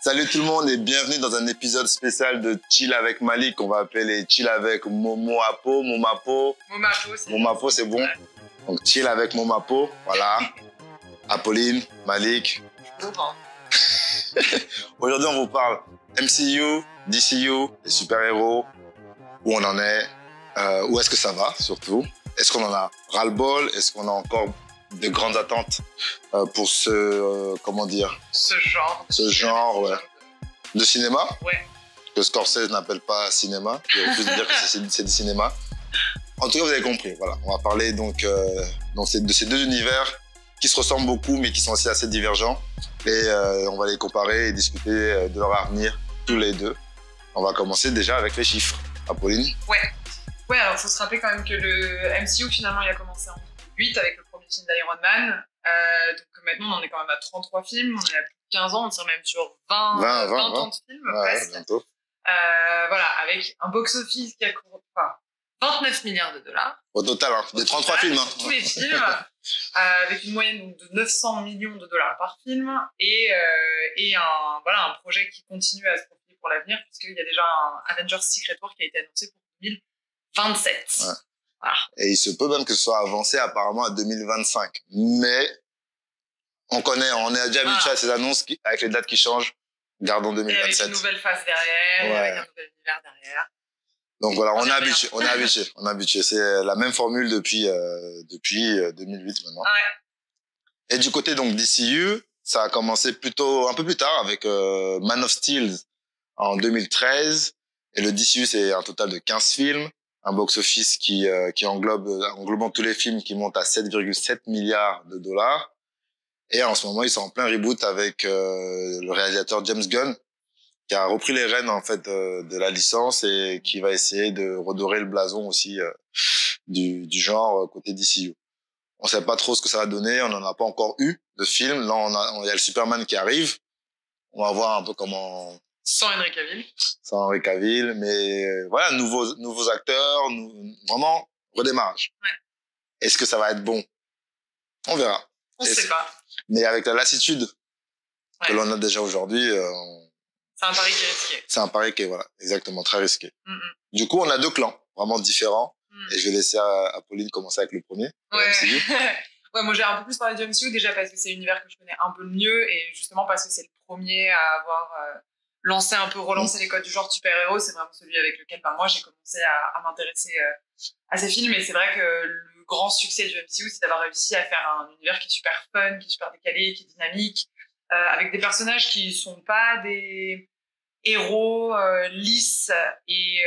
Salut tout le monde et bienvenue dans un épisode spécial de Chill avec Malik qu'on va appeler Chill avec Momoapo, Momapo. Momapo, c'est bon. Ouais. Donc Chill avec Momapo, voilà. Apolline, Malik. Aujourd'hui, on vous parle MCU, DCU, les super-héros, où on en est, où est-ce que ça va surtout. Est-ce qu'on en a ras-le-bol? Est-ce qu'on a encore de grandes attentes pour ce genre ouais. De cinéma, ouais. Que Scorsese n'appelle pas cinéma, il refuse de dire que c'est du cinéma. En tout cas, vous avez compris, voilà. On va parler donc de ces deux univers qui se ressemblent beaucoup mais qui sont aussi assez divergents et on va les comparer et discuter de leur avenir tous les deux. On va commencer déjà avec les chiffres. Apolline? Ouais, alors il faut se rappeler quand même que le MCU finalement il a commencé en 2008 avec le premier film d'Iron Man. Donc maintenant on en est quand même à 33 films, on est à plus de 15 ans, on tire même sur 20 ans de films presque. Bientôt. Voilà, avec un box-office qui a 29 milliards de dollars. Au total, hein, des 33 films. Hein. Tous les films, avec une moyenne donc, de 900 millions de dollars par film et un projet qui continue à se profiler pour l'avenir puisqu'il y a déjà un Avengers Secret War qui a été annoncé pour 2027. Ouais. Voilà. Et il se peut même que ce soit avancé apparemment à 2025. Mais on est déjà habitué à ces annonces avec les dates qui changent. Gardons 2027. Et avec une nouvelle phase derrière, avec un nouvel univers derrière. Donc voilà, on est habitué. C'est la même formule depuis 2008 maintenant. Ouais. Et du côté donc DCU, ça a commencé un peu plus tard avec Man of Steel en 2013. Et le DCU, c'est un total de 15 films. Un box-office qui englobant tous les films qui monte à 7,7 milliards de dollars. Et en ce moment, ils sont en plein reboot avec le réalisateur James Gunn, qui a repris les rênes en fait de la licence et qui va essayer de redorer le blason aussi du genre côté DCU. On sait pas trop ce que ça va donner, on n'en a pas encore eu de film. Là, il y a le Superman qui arrive. On va voir un peu comment. Sans Henry Cavill, mais voilà, nouveaux acteurs, vraiment redémarrage. Ouais. Est-ce que ça va être bon? On verra. On sait pas. Mais avec la lassitude que l'on a déjà aujourd'hui, c'est un pari qui est risqué. C'est un pari qui est, voilà, exactement, très risqué. Mm-hmm. Du coup, on a deux clans vraiment différents. Et je vais laisser Apolline commencer avec le premier. Ouais. Ouais, moi j'ai un peu plus parlé du MCU déjà parce que c'est l'univers que je connais un peu le mieux et justement parce que c'est le premier à avoir relancé les codes du genre super-héros. C'est vraiment celui avec lequel moi j'ai commencé à m'intéresser à ces films. Et c'est vrai que le grand succès du MCU, c'est d'avoir réussi à faire un univers qui est super fun, qui est super décalé, qui est dynamique, avec des personnages qui sont pas des héros lisses et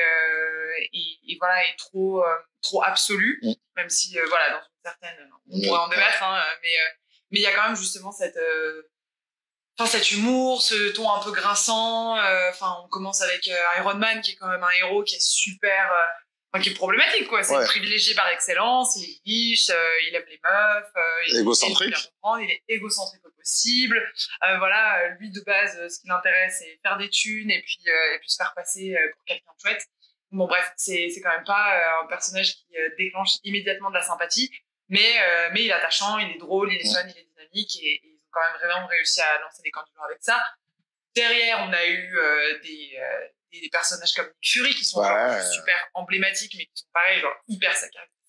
voilà, et trop absolus, même si voilà, dans une certaine, on pourrait en débattre, mais il y a quand même justement cet humour, ce ton un peu grinçant. On commence avec Iron Man qui est quand même un héros qui est super qui est problématique, quoi. C'est privilégié par excellence, il est riche, il aime les meufs, il est égocentrique au possible. Voilà, lui de base, ce qui l'intéresse, c'est faire des thunes et puis se faire passer pour quelqu'un de chouette. Bon bref, c'est quand même pas un personnage qui déclenche immédiatement de la sympathie, mais il est attachant, il est drôle, il est fun, il est dynamique et ils ont quand même vraiment réussi à lancer des candidats avec ça. Derrière, on a eu des personnages comme Nick Fury qui sont super emblématiques mais qui sont pareils, genre hyper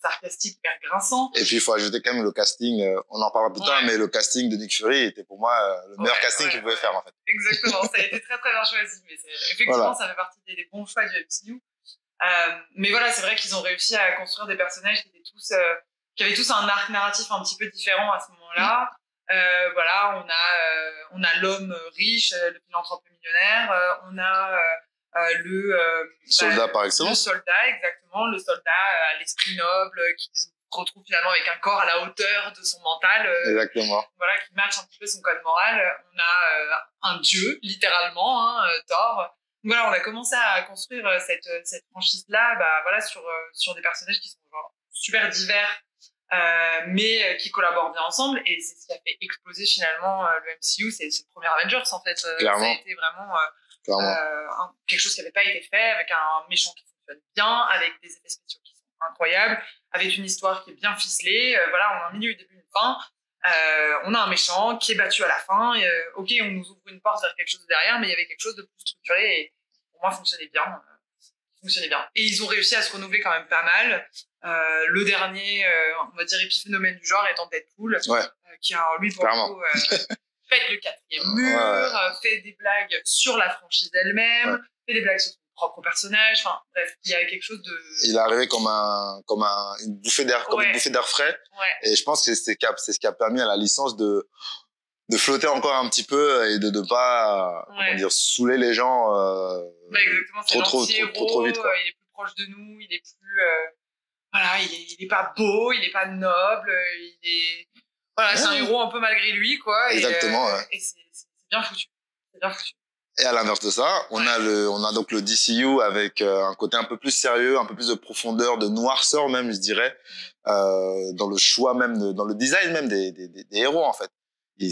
sarcastiques, hyper grinçants. Et puis il faut ajouter quand même le casting, on en parlera plus tard, mais le casting de Nick Fury était pour moi le meilleur casting qu'il pouvait faire en fait. Exactement, ça a été très très bien choisi, mais effectivement ça fait partie des bons choix du MCU. Mais voilà, c'est vrai qu'ils ont réussi à construire des personnages qui avaient tous un arc narratif un petit peu différent à ce moment-là. Voilà, on a l'homme riche, le philanthrope millionnaire, on a le soldat par excellence. Le soldat, exactement, le soldat à l'esprit noble qui se retrouve finalement avec un corps à la hauteur de son mental. Exactement. Voilà, qui matche un petit peu son code moral. On a un dieu, littéralement, Thor. Voilà, on a commencé à construire cette franchise-là, voilà, sur des personnages qui sont genre super divers, mais qui collaborent bien ensemble, et c'est ce qui a fait exploser finalement le MCU. C'est le premier Avengers en fait. Clairement. Ça a été vraiment quelque chose qui n'avait pas été fait, avec un méchant qui fonctionne bien, avec des effets spéciaux qui sont incroyables, avec une histoire qui est bien ficelée. Voilà, on a un milieu, un début, une fin. On a un méchant qui est battu à la fin. Ok, on nous ouvre une porte vers quelque chose de derrière, mais il y avait quelque chose de plus structuré et pour moi, fonctionnait bien. Et ils ont réussi à se renouveler quand même pas mal. Le dernier, on va dire, épiphénomène du genre étant Deadpool, qui a, lui, pour le coup, fait le 4e mur, fait des blagues sur la franchise elle-même, fait des blagues sur son propre personnage. Enfin, bref, il y a quelque chose de... Il est arrivé comme une bouffée d'air, une bouffée d'air frais. Et je pense que c'est ce qui a permis à la licence de flotter encore un petit peu et de ne pas, comment dire, saouler les gens, trop vite, quoi. Il est plus proche de nous, il est plus, voilà, il est pas beau, il est pas noble, voilà, c'est un héros un peu malgré lui, quoi. Exactement, et c'est bien foutu. C'est bien foutu. Et à l'inverse de ça, on a donc le DCU avec un côté un peu plus sérieux, un peu plus de profondeur, de noirceur même, je dirais, dans le choix même, dans le design même des héros, en fait. Il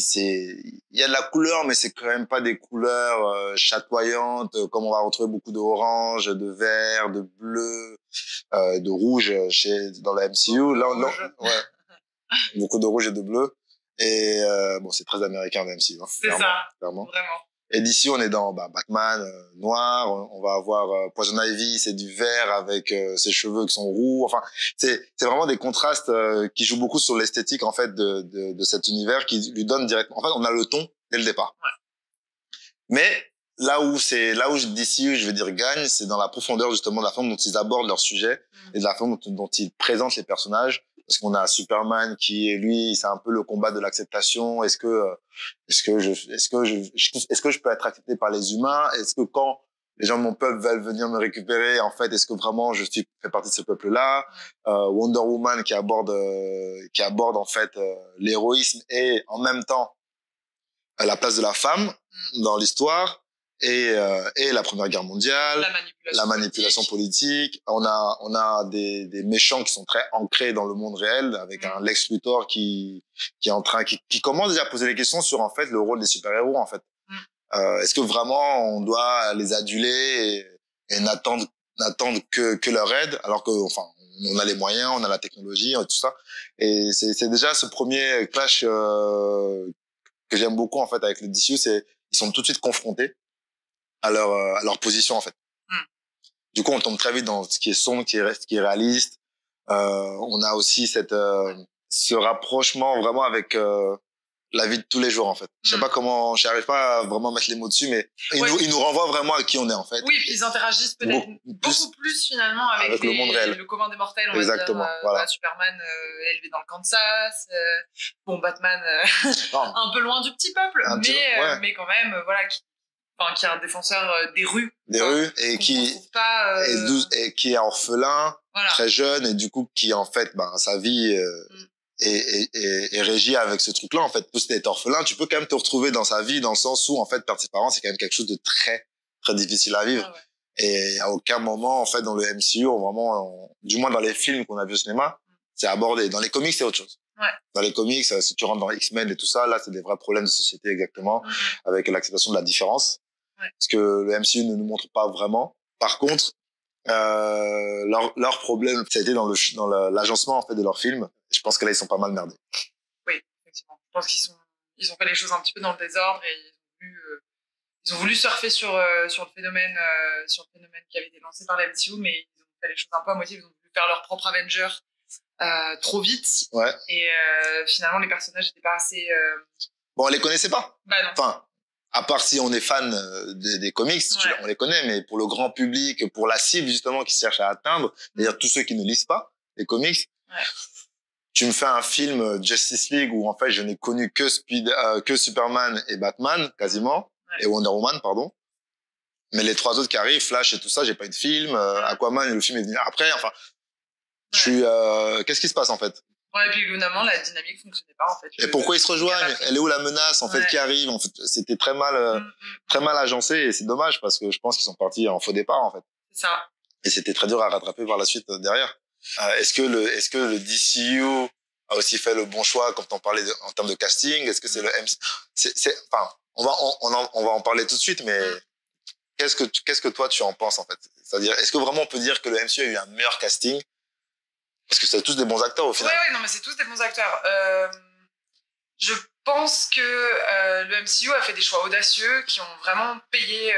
y a de la couleur, mais c'est quand même pas des couleurs chatoyantes, comme on va retrouver beaucoup d'orange, de vert, de bleu, de rouge dans la MCU. Là, beaucoup de rouge et de bleu. Et bon, c'est très américain la MCU. Hein, c'est ça, vraiment. Et d'ici, on est dans Batman noir. On va avoir Poison Ivy, c'est du vert avec ses cheveux qui sont roux. Enfin, c'est vraiment des contrastes qui jouent beaucoup sur l'esthétique en fait de cet univers, qui lui donne directement. En fait, on a le ton dès le départ. Mais là où DCU, je veux dire, gagne, c'est dans la profondeur justement de la forme dont ils abordent leur sujet et de la forme dont ils présentent les personnages. Parce qu'on a Superman qui, lui, c'est un peu le combat de l'acceptation. Est-ce que je peux être accepté par les humains? Est-ce que quand les gens de mon peuple veulent venir me récupérer, en fait, est-ce que vraiment je fais partie de ce peuple-là? Wonder Woman qui aborde en fait l'héroïsme et en même temps la place de la femme dans l'histoire. Et la Première Guerre mondiale, la manipulation politique. On a des méchants qui sont très ancrés dans le monde réel, avec un Lex Luthor qui commence déjà à poser des questions sur en fait le rôle des super-héros en fait. Est-ce que vraiment on doit les aduler et n'attendre que leur aide, alors que enfin on a les moyens, on a la technologie, tout ça. Et c'est déjà ce premier clash que j'aime beaucoup en fait avec le DCU, c'est ils sont tout de suite confrontés à leur position en fait. Du coup, on tombe très vite dans ce qui est sombre, qui est réaliste. On a aussi ce rapprochement vraiment avec la vie de tous les jours en fait. Je sais pas comment, j'arrive pas à vraiment mettre les mots dessus, mais ils nous renvoient vraiment à qui on est en fait. Oui, puis ils interagissent peut-être beaucoup plus finalement avec le monde réel, le commun des mortels. On exactement. Va dire, voilà. Superman élevé dans le Kansas, Batman un peu loin du petit peuple, mais quand même voilà qui est un défenseur des rues. Et qui est orphelin, très jeune, et du coup qui en fait sa vie est régie avec ce truc-là. En fait, plus t'es orphelin, tu peux quand même te retrouver dans sa vie, dans le sens où en fait perdre ses parents, c'est quand même quelque chose de très très difficile à vivre. Et à aucun moment en fait dans le MCU, du moins dans les films qu'on a vus au cinéma, c'est abordé. Dans les comics, c'est autre chose. Dans les comics, si tu rentres dans X-Men et tout ça, là c'est des vrais problèmes de société exactement, avec l'acceptation de la différence. Parce que le MCU ne nous montre pas vraiment. Par contre, leur problème, ça a été dans l'agencement en fait de leurs films. Je pense que là ils sont pas mal merdés. Oui, effectivement. Je pense qu'ils ont fait les choses un petit peu dans le désordre et ils ont voulu surfer sur le phénomène qui avait été lancé par la MCU, mais ils ont fait les choses un peu à moitié. Ils ont voulu faire leur propre Avengers trop vite. Et finalement les personnages n'étaient pas assez. Bon, on les connaissait pas. Bah non. Enfin. À part si on est fan des comics, on les connaît, mais pour le grand public, pour la cible justement qui cherche à atteindre, c'est-à-dire tous ceux qui ne lisent pas les comics, tu me fais un film Justice League où en fait je n'ai connu que Superman et Batman quasiment, et Wonder Woman, pardon. Mais les trois autres qui arrivent, Flash et tout ça, j'ai pas eu de film. Aquaman, le film est venu après. Enfin, qu'est-ce qui se passe en fait? Et puis évidemment la dynamique fonctionnait pas en fait. Et pourquoi ils se rejoignent? Elle est où la menace en fait qui arrive? En fait, c'était très mal agencé et c'est dommage parce que je pense qu'ils sont partis en faux départ en fait. C'est ça. Et c'était très dur à rattraper par la suite derrière. Est-ce que le DCU a aussi fait le bon choix quand on parlait en termes de casting? Est-ce que c'est le MC? Enfin, on va en parler tout de suite, mais qu'est-ce que toi tu en penses en fait? C'est-à-dire, est-ce que vraiment on peut dire que le MCU a eu un meilleur casting? Parce que c'est tous des bons acteurs au final. Ouais, non, mais c'est tous des bons acteurs. Je pense que le MCU a fait des choix audacieux qui ont vraiment payé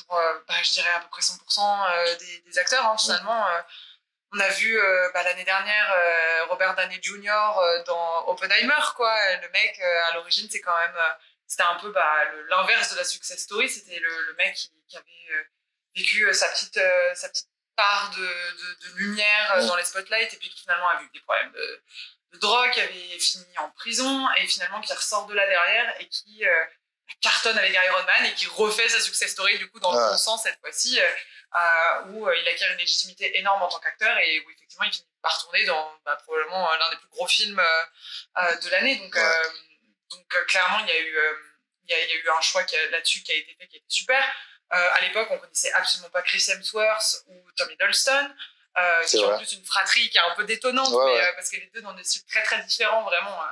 pour, je dirais, à peu près 100% des acteurs, hein, finalement. On a vu l'année dernière Robert Downey Jr. Dans Oppenheimer, quoi. Le mec, à l'origine, c'est quand même... c'était un peu l'inverse de la success story. C'était le mec qui avait vécu sa petite part de lumière dans les spotlights et puis qui finalement a eu des problèmes de drogue, qui avait fini en prison et finalement qui ressort de là derrière et qui cartonne avec Iron Man et qui refait sa success story du coup dans le bon sens cette fois-ci où il acquiert une légitimité énorme en tant qu'acteur et où effectivement il finit par tourner dans probablement l'un des plus gros films de l'année. Donc clairement il y a eu un choix là-dessus qui a été fait qui était super. À l'époque on connaissait absolument pas Chris Hemsworth ou Tom Hiddleston. Qui ont en plus une fratrie qui est un peu détonnante, parce que les deux dans des styles très très différents, vraiment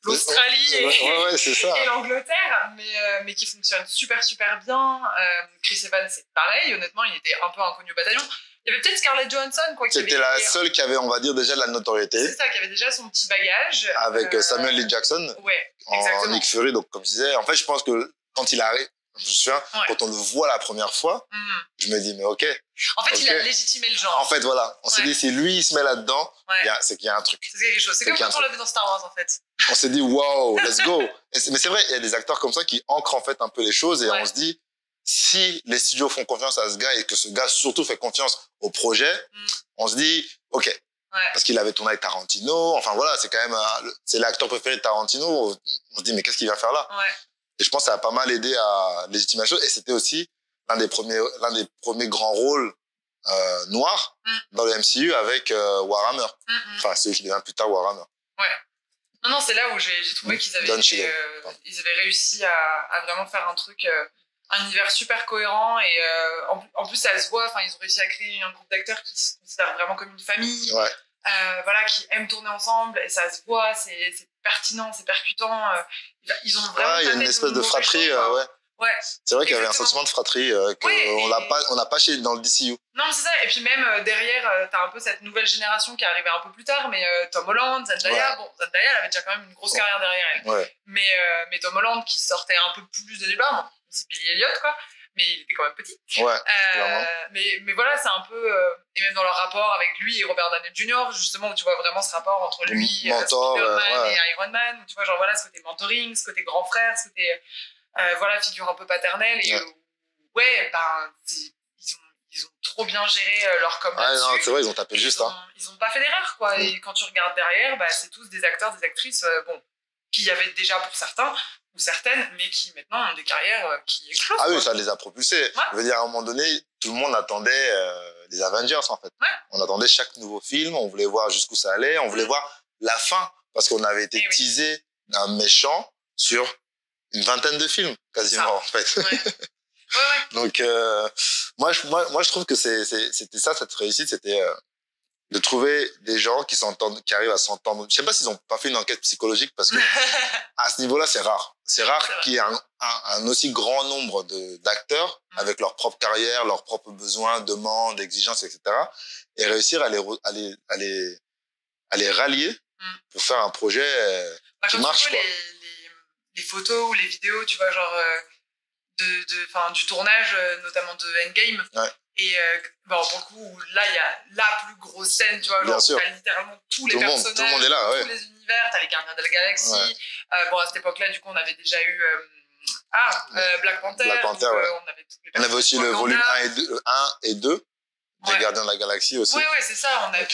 l'Australie et l'Angleterre, mais qui fonctionnent super super bien. Chris Evans, c'est pareil, honnêtement, il était un peu inconnu au bataillon. Il y avait peut-être Scarlett Johansson, quoi. C'était la seule qui avait, on va dire, déjà de la notoriété. C'est ça, qui avait déjà son petit bagage. Avec Samuel L. Jackson. Ouais, en Nick Fury, donc comme je disais, en fait, je pense que quand il arrive, je me souviens, quand on le voit la première fois, je me dis, mais ok. En fait, il a légitimé le genre. En fait, voilà. On s'est dit, si lui, il se met là-dedans, c'est qu'il y a un truc. C'est quelque chose. C'est comme quand on l'a vu dans Star Wars, en fait. On s'est dit, wow, let's go. Mais c'est vrai, il y a des acteurs comme ça qui ancrent, en fait, un peu les choses et on se dit, si les studios font confiance à ce gars et que ce gars, surtout, fait confiance au projet, on se dit, ok. Parce qu'il avait tourné avec Tarantino. Enfin, voilà, c'est quand même, c'est l'acteur préféré de Tarantino. On se dit, mais qu'est-ce qu'il va faire là? Et je pense que ça a pas mal aidé à légitimer la chose. Et c'était aussi l'un des premiers grands rôles noirs dans le MCU avec Warhammer. Enfin, celui qui devient plus tard Warhammer. Ouais. Non, c'est là où j'ai trouvé qu'ils avaient, ils avaient réussi à vraiment faire un truc, un univers super cohérent. Et en plus, ça se voit. Enfin, ils ont réussi à créer un groupe d'acteurs qui se considèrent vraiment comme une famille. Voilà, qui aiment tourner ensemble. Et ça se voit, c'est pertinent, c'est percutant. Ils ont vraiment. Il y a une espèce de fratrie, C'est vrai qu'il y avait un sentiment de fratrie qu'on n'a pas chez dans le DCU. Non, c'est ça. Et puis même derrière, t'as un peu cette nouvelle génération qui est arrivée un peu plus tard, mais Tom Holland, Zendaya. Bon, Zendaya, elle avait déjà quand même une grosse carrière derrière elle. Mais Tom Holland qui sortait un peu plus de débat, bon, c'est Billy Elliot, quoi. Mais il était quand même petit. Mais voilà, c'est un peu... et même dans leur rapport avec lui et Robert Downey Jr., justement, où tu vois vraiment ce rapport entre lui, Spider-Man et Iron Man, où tu vois, genre voilà, ce côté mentoring, ce côté grand frère, ce côté... voilà, figure un peu paternelle. Et ils ont trop bien géré leur com là-dessus. C'est vrai, ils ont tapé juste. Ils ont pas fait d'erreur, quoi. Et quand tu regardes derrière, c'est tous des acteurs, des actrices, qui y avaient déjà pour certains, ou certaines, mais qui maintenant ont des carrières qui explosent. Ah oui, ça les a propulsés. Je veux dire, à un moment donné, tout le monde attendait les Avengers, en fait. On attendait chaque nouveau film, on voulait voir jusqu'où ça allait, on voulait voir la fin, parce qu'on avait été teasé d'un méchant sur une vingtaine de films, quasiment, en fait. Donc, moi, je trouve que c'était ça, cette réussite, c'était de trouver des gens qui s'entendent, qui arrivent à s'entendre. Je sais pas s'ils ont pas fait une enquête psychologique parce que à ce niveau-là, c'est rare. C'est rare qu'il y ait un aussi grand nombre d'acteurs avec leur propre carrière, leurs propres besoins, demandes, exigences, etc. et réussir à les rallier pour faire un projet qui marche, quoi. Les photos ou les vidéos, tu vois, genre du tournage, notamment de Endgame. Et pour le coup, là, il y a la plus grosse scène, tu vois, genre, t'as littéralement tous les personnages, tout le monde est là, tous les univers, t'as les Gardiens de la Galaxie. À cette époque-là, du coup, on avait déjà eu Black Panther. On avait aussi le volume 1 et 2 des Gardiens de la Galaxie aussi. Oui, c'est ça. On avait le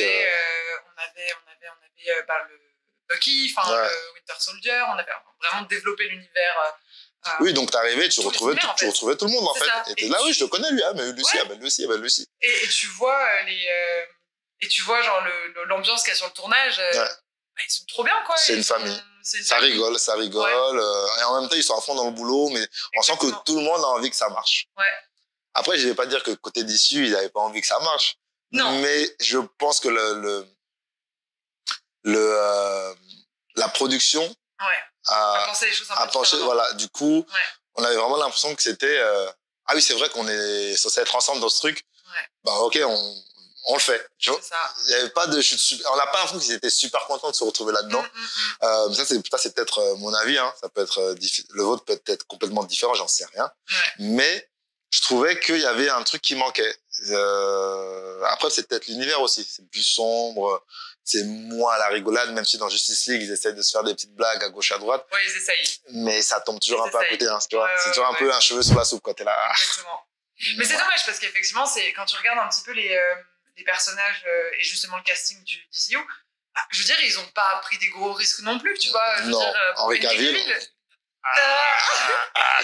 Bucky, le Winter Soldier. On avait vraiment développé l'univers. Oui, donc t'arrivais, tu retrouvais tout le monde, en fait. Et t'es là, oui, je le connais, lui, mais Lucie. Et tu vois, genre, l'ambiance qu'il y a sur le tournage, ils sont trop bien, quoi. C'est une famille. Ça rigole. Et en même temps, ils sont à fond dans le boulot, mais on sent que tout le monde a envie que ça marche. Après, je vais pas dire que côté d'issue, ils n'avaient pas envie que ça marche. Non. Mais je pense que la production à penser les choses un peu différemment. Voilà, du coup, on avait vraiment l'impression que c'était ah oui, c'est vrai qu'on est censé être ensemble dans ce truc. Ok, on le fait. Tu vois, ça. il y avait pas de chute. On n'a pas l'impression qu'ils étaient super contents de se retrouver là-dedans. Ça c'est peut-être mon avis. Hein. Ça peut être le vôtre peut être complètement différent. J'en sais rien. Ouais. Mais je trouvais qu'il y avait un truc qui manquait. Après, c'est peut-être l'univers aussi. C'est plus sombre. C'est moins à la rigolade, même si dans Justice League, ils essayent de se faire des petites blagues à gauche, à droite. Ouais, ils essayent. Mais ça tombe toujours un peu à côté, hein, tu vois. Ouais, c'est toujours un peu un cheveu sur la soupe quand t'es là. Exactement. Mais c'est dommage parce qu'effectivement, quand tu regardes un petit peu les personnages et justement le casting du DCU, je veux dire, ils ont pas pris des gros risques non plus, tu vois. Je veux dire, Henry Cavill.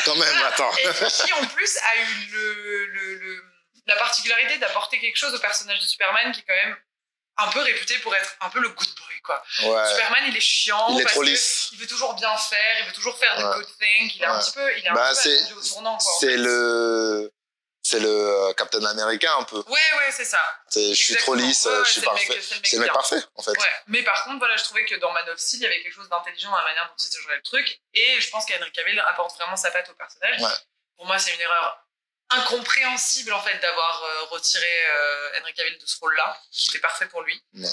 Quand même, attends. Et qui en plus a eu la particularité d'apporter quelque chose au personnage de Superman qui est quand même un peu réputé pour être un peu le good boy, quoi. Ouais. Superman, il est chiant. Il est trop lisse. Il veut toujours bien faire, il veut toujours faire the good thing. Il est un petit peu, il est un peu au tournant, quoi. C'est le Captain America, un peu. Ouais, c'est ça. Je suis trop lisse, je suis parfait. C'est le mec parfait, en fait. Ouais. Mais par contre, voilà, je trouvais que dans Man of Steel, il y avait quelque chose d'intelligent dans la manière dont il se jouait le truc. Et je pense qu'Henry Cavill apporte vraiment sa patte au personnage. Ouais. Pour moi, c'est une erreur incompréhensible, en fait, d'avoir retiré Henry Cavill de ce rôle-là, qui était parfait pour lui. Mais,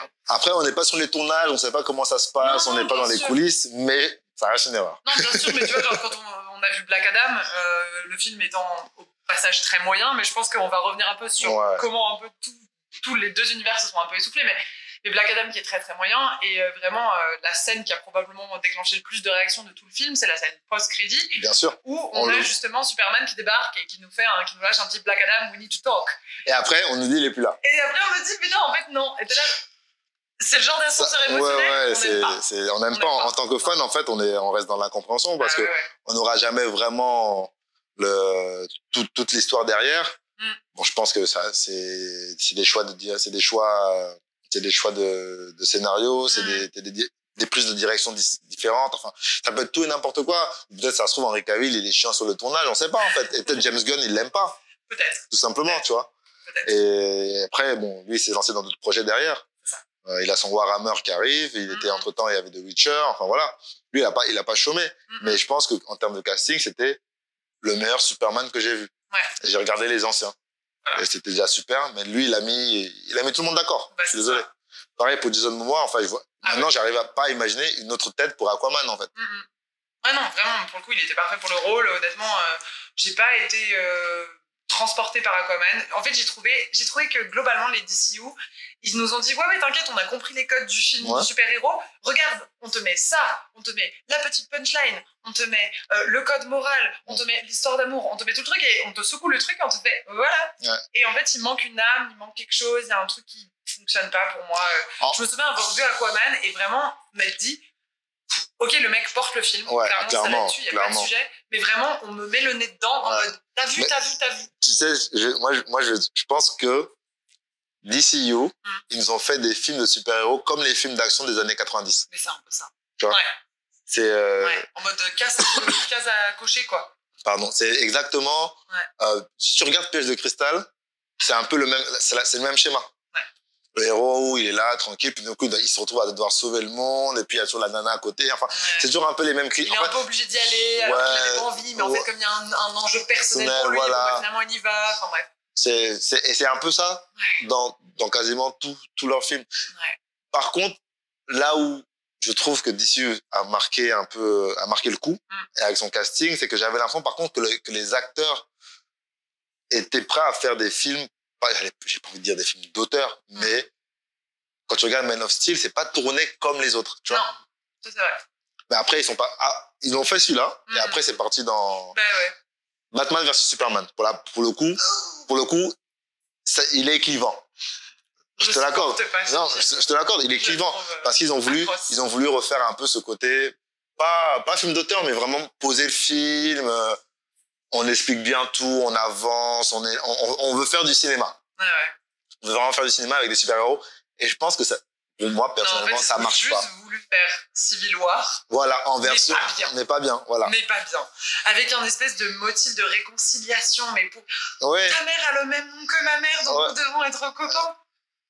bon. Après, on n'est pas sur les tournages, on ne sait pas comment ça se passe, on n'est pas dans les coulisses, mais ça reste une erreur. Non, bien sûr, mais tu vois, genre, quand on a vu Black Adam, le film étant au passage très moyen, mais je pense qu'on va revenir un peu sur comment un peu tous les deux univers se sont un peu essoufflés, mais Black Adam qui est très très moyen, et vraiment la scène qui a probablement déclenché le plus de réactions de tout le film, c'est la scène post-crédit, bien sûr, où on a justement Superman qui débarque et qui nous lâche un petit Black Adam, we need to talk. Et après, on nous dit il est plus là. Et après on nous dit putain, en fait non. Et là, c'est le genre d'ascenseur émotionnel on n'aime pas. En tant que fan, en fait, on reste dans l'incompréhension parce que on n'aura jamais vraiment toute l'histoire derrière. Bon, je pense que ça, c'est des choix de scénario, c'est des prises de direction différentes. Enfin, ça peut être tout et n'importe quoi. Peut-être ça se trouve Henry Cavill, il est chiant sur le tournage, on sait pas en fait. Et peut-être James Gunn, il l'aime pas. Peut-être. Tout simplement, tu vois. Et après, bon, lui, il s'est lancé dans d'autres projets derrière. Il a son Warhammer qui arrive. Il était entre-temps, il y avait The Witcher. Enfin voilà. Lui, il a pas chômé. Mais je pense que en termes de casting, c'était le meilleur Superman que j'ai vu. Ouais. J'ai regardé les anciens. Voilà. Et c'était déjà super. Mais lui, il a mis tout le monde d'accord. Je suis désolé. Pareil pour Jason Momoa. Enfin, maintenant, j'arrive à pas imaginer une autre tête pour Aquaman, en fait. Ouais, non, vraiment, pour le coup, il était parfait pour le rôle. Honnêtement, j'ai pas été transportée par Aquaman. En fait, j'ai trouvé que globalement, les DCU, ils nous ont dit ouais, t'inquiète, on a compris les codes du film du super-héros. Regarde, on te met ça, on te met la petite punchline, on te met le code moral, on te met l'histoire d'amour, on te met tout le truc et on te secoue le truc et on te fait voilà. Ouais. Et en fait, il manque une âme, il manque quelque chose, il y a un truc qui fonctionne pas pour moi. Je me souviens avoir vu Aquaman et vraiment m'être dit ok, le mec porte le film, clairement, ça là-dessus, il n'y a pas de sujet, mais vraiment, on me met le nez dedans en mode t'as vu. Tu sais, moi je pense que DCU, ils nous ont fait des films de super-héros comme les films d'action des années 90. Mais c'est un peu ça. Tu vois c'est en mode case à cocher, quoi. Pardon, c'est exactement... si tu regardes Piège de cristal, c'est un peu le même, c'est le même schéma. Le héros, il est là, tranquille, puis d'un coup, il se retrouve à devoir sauver le monde, et puis il y a toujours la nana à côté. Enfin, c'est toujours un peu les mêmes cris. Il est un peu obligé d'y aller, alors qu'il n'avait pas envie, mais en fait, comme il y a un enjeu personnel pour lui, finalement, il y va. Enfin, bref. Et c'est un peu ça dans quasiment tous leurs films. Par contre, là où je trouve que DC a marqué le coup, avec son casting, c'est que j'avais l'impression, par contre, que les acteurs étaient prêts à faire des films, j'ai pas envie de dire des films d'auteur, mais quand tu regardes Man of Steel, c'est pas tourné comme les autres, tu vois. Non, ça c'est vrai. Mais après, ils ont fait celui-là, et après, c'est parti dans Batman vs Superman. Pour le coup, il est clivant. Je te l'accorde. Non, je te l'accorde, il est clivant. Parce qu'ils ont voulu refaire un peu ce côté, pas film d'auteur, mais vraiment poser le film. On explique bien tout, on avance, on veut faire du cinéma. On veut vraiment faire du cinéma avec des super-héros. Et je pense que ça, pour moi, personnellement, ça marche pas. Ils ont juste voulu faire Civil War. Voilà, en version. Mais pas bien, voilà. Mais pas bien. Avec un espèce de motif de réconciliation, mais pour. Ta mère a le même nom que ma mère, donc nous devons être copains.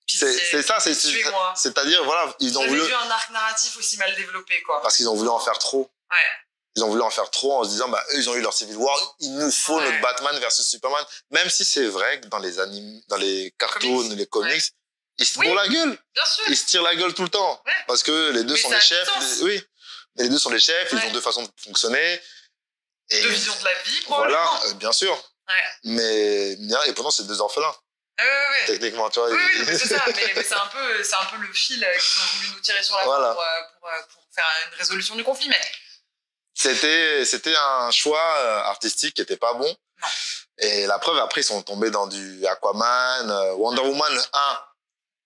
C'est ça, c'est-à-dire, voilà, ils ont voulu. J'avais vu un arc narratif aussi mal développé, quoi. Parce qu'ils ont voulu en faire trop. Ils ont voulu en faire trop en se disant, eux, ils ont eu leur Civil War, il nous faut notre Batman versus Superman. Même si c'est vrai que dans les cartoons, les comics, ils se tirent la gueule. Bien sûr. Ils se tirent la gueule tout le temps. Ouais. Parce que les deux sont les chefs. Oui. Mais les deux sont les chefs, ils ont deux façons de fonctionner. Et deux visions de la vie, probablement. Voilà, bien sûr. Ouais. Et pourtant, c'est deux orphelins. Ouais. Techniquement, tu vois. Oui, mais c'est ça. Mais c'est un peu le fil qu'ils ont voulu nous tirer sur la main pour faire une résolution du conflit. Mais c'était un choix artistique qui était pas bon. Non. Et la preuve, après, ils sont tombés dans du Aquaman, Wonder Woman 1.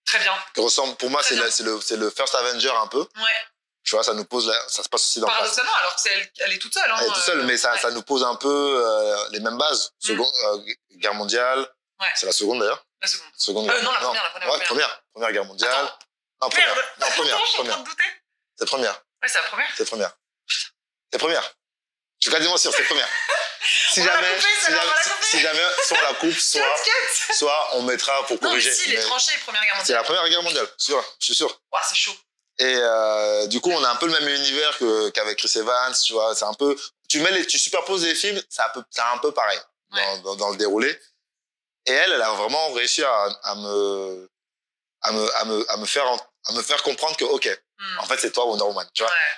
Très bien. Qui ressemble, pour moi, c'est le First Avenger un peu. Ouais. Tu vois, ça nous pose ça se passe aussi dans le passé. Paradoxalement, alors qu'elle est toute seule. Elle est toute seule, mais ça nous pose un peu les mêmes bases. Guerre mondiale. Ouais. C'est la seconde d'ailleurs. La seconde. Non, la première. Première guerre mondiale. Attends. Non, première. Non, première. Attends, je suis en train de douter. C'est première. Ouais, c'est la première. C'est première. C'est première. Je suis quasiment sûr, c'est première. Si jamais, soit on la coupe, soit on mettra pour corriger. Non, mais si, les tranchées, première guerre mondiale. C'est la première guerre mondiale, sûr, je suis sûr. Ouais, c'est chaud. Et du coup, on a un peu le même univers qu'avec Chris Evans, tu vois. C'est un peu, tu superposes les films, c'est un peu pareil dans le déroulé. Et elle a vraiment réussi à me faire comprendre que, ok, en fait, c'est toi Wonder Woman, tu vois. Ouais.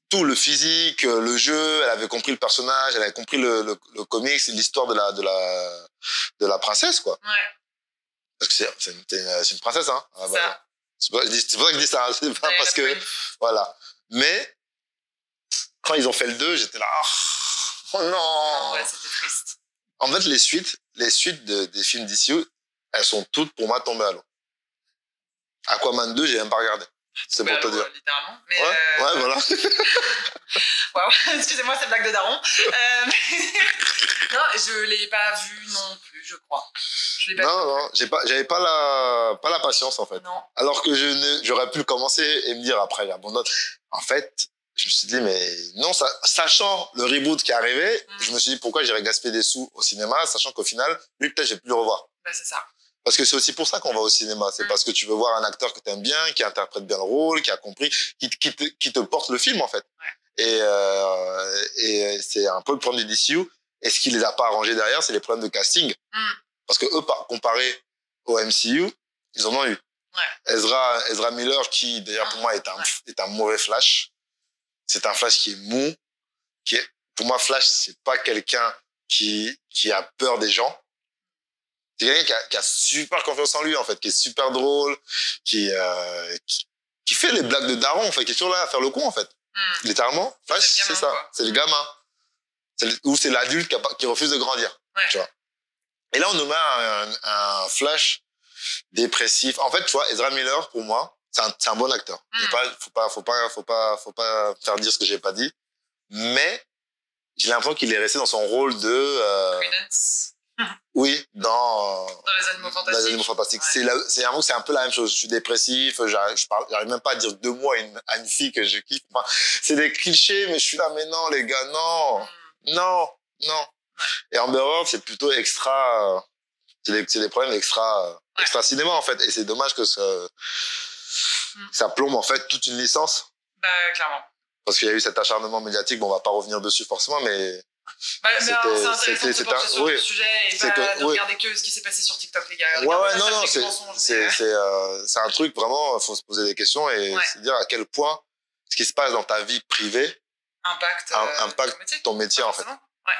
Tout le physique, le jeu, elle avait compris le personnage, elle avait compris le comics, l'histoire de la princesse, quoi. Ouais. Parce que c'est une princesse, hein. C'est pour ça que je dis ça, c'est pas parce que, voilà. Mais, quand ils ont fait le 2, j'étais là, oh non! Ouais, c'était triste. En fait, les suites des films DCU, elles sont toutes, pour moi, tombées à l'eau. Aquaman 2, j'ai même pas regardé. C'est pour te dire. Littéralement. Mais ouais, voilà. Waouh, excusez-moi, c'est blague de daron. Non, je l'ai pas vu non plus, je crois. Je l'ai pas vu. Non, j'avais pas la patience, en fait. Non. Alors que j'aurais pu commencer et me dire après, j'abandonne. En fait, je me suis dit, mais non, sachant le reboot qui est arrivé, je me suis dit, pourquoi j'irais gaspiller des sous au cinéma, sachant qu'au final, lui, peut-être, j'ai pu le revoir. Bah, c'est ça. Parce que c'est aussi pour ça qu'on va au cinéma. C'est parce que tu veux voir un acteur que tu aimes bien, qui interprète bien le rôle, qui a compris, qui te porte le film, en fait. Ouais. Et c'est un peu le problème des DCU. Et ce qui les a pas arrangés derrière, c'est les problèmes de casting. Parce que eux, comparé au MCU, ils en ont eu. Ouais. Ezra Miller, qui, d'ailleurs, pour moi, est un mauvais Flash. C'est un Flash qui est mou. Pour moi, Flash, c'est pas quelqu'un qui a peur des gens. C'est quelqu'un qui a super confiance en lui, en fait, qui est super drôle, qui fait les blagues de daron, en fait, qui est toujours là à faire le con, en fait. Littéralement, Flash, c'est ça. Quoi. C'est le gamin. Ou c'est l'adulte qui refuse de grandir. Ouais. Tu vois. Et là, on nous met un Flash dépressif. En fait, tu vois, Ezra Miller, pour moi, c'est un bon acteur. Faut pas faire dire ce que j'ai pas dit. Mais, j'ai l'impression qu'il est resté dans son rôle de, oui, dans les Animaux Fantastiques. Les Animaux Fantastiques. Ouais. C'est un peu la même chose. Je suis dépressif, j'arrive même pas à dire 2 mots à une fille que je kiffe. Enfin, c'est des clichés, mais je suis là, mais non, les gars, non. Non. Ouais. Et Amber Heard, c'est plutôt extra, c'est des problèmes extra cinéma, en fait. Et c'est dommage que ça plombe, en fait, toute une licence. Bah, clairement. Parce qu'il y a eu cet acharnement médiatique, bon, on va pas revenir dessus forcément, mais c'est intéressant de se pencher sur le sujet et pas de regarder que ce qui s'est passé sur TikTok, les gars. Non, c'est un truc vraiment, faut se poser des questions et se dire à quel point ce qui se passe dans ta vie privée impacte ton métier en fait. Ouais.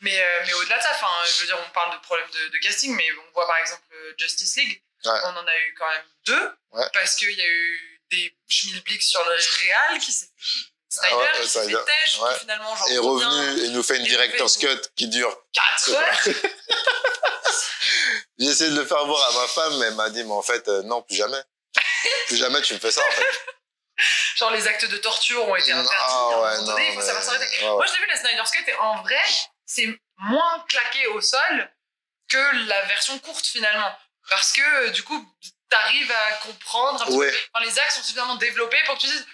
Mais au-delà de ça, je veux dire, on parle de problèmes de casting, mais on voit par exemple Justice League, on en a eu quand même 2, parce qu'il y a eu des schmilblick sur le réal qui s'est Snyder qui s'est fait têche, qui finalement genre est revenu et nous fait une director's cut qui dure 4 heures. J'ai essayé de le faire voir à ma femme, mais elle m'a dit, mais en fait, non, plus jamais. Plus jamais tu me fais ça, en fait. Genre, les actes de torture ont été interdits. À un moment donné, il faut savoir s'arrêter. Moi, je l'ai vu, la Snyder's Cut, et en vrai, c'est moins claqué au sol que la version courte, finalement. Parce que, du coup, t'arrives à comprendre un petit peu. Enfin, les actes sont suffisamment développés pour que tu dises,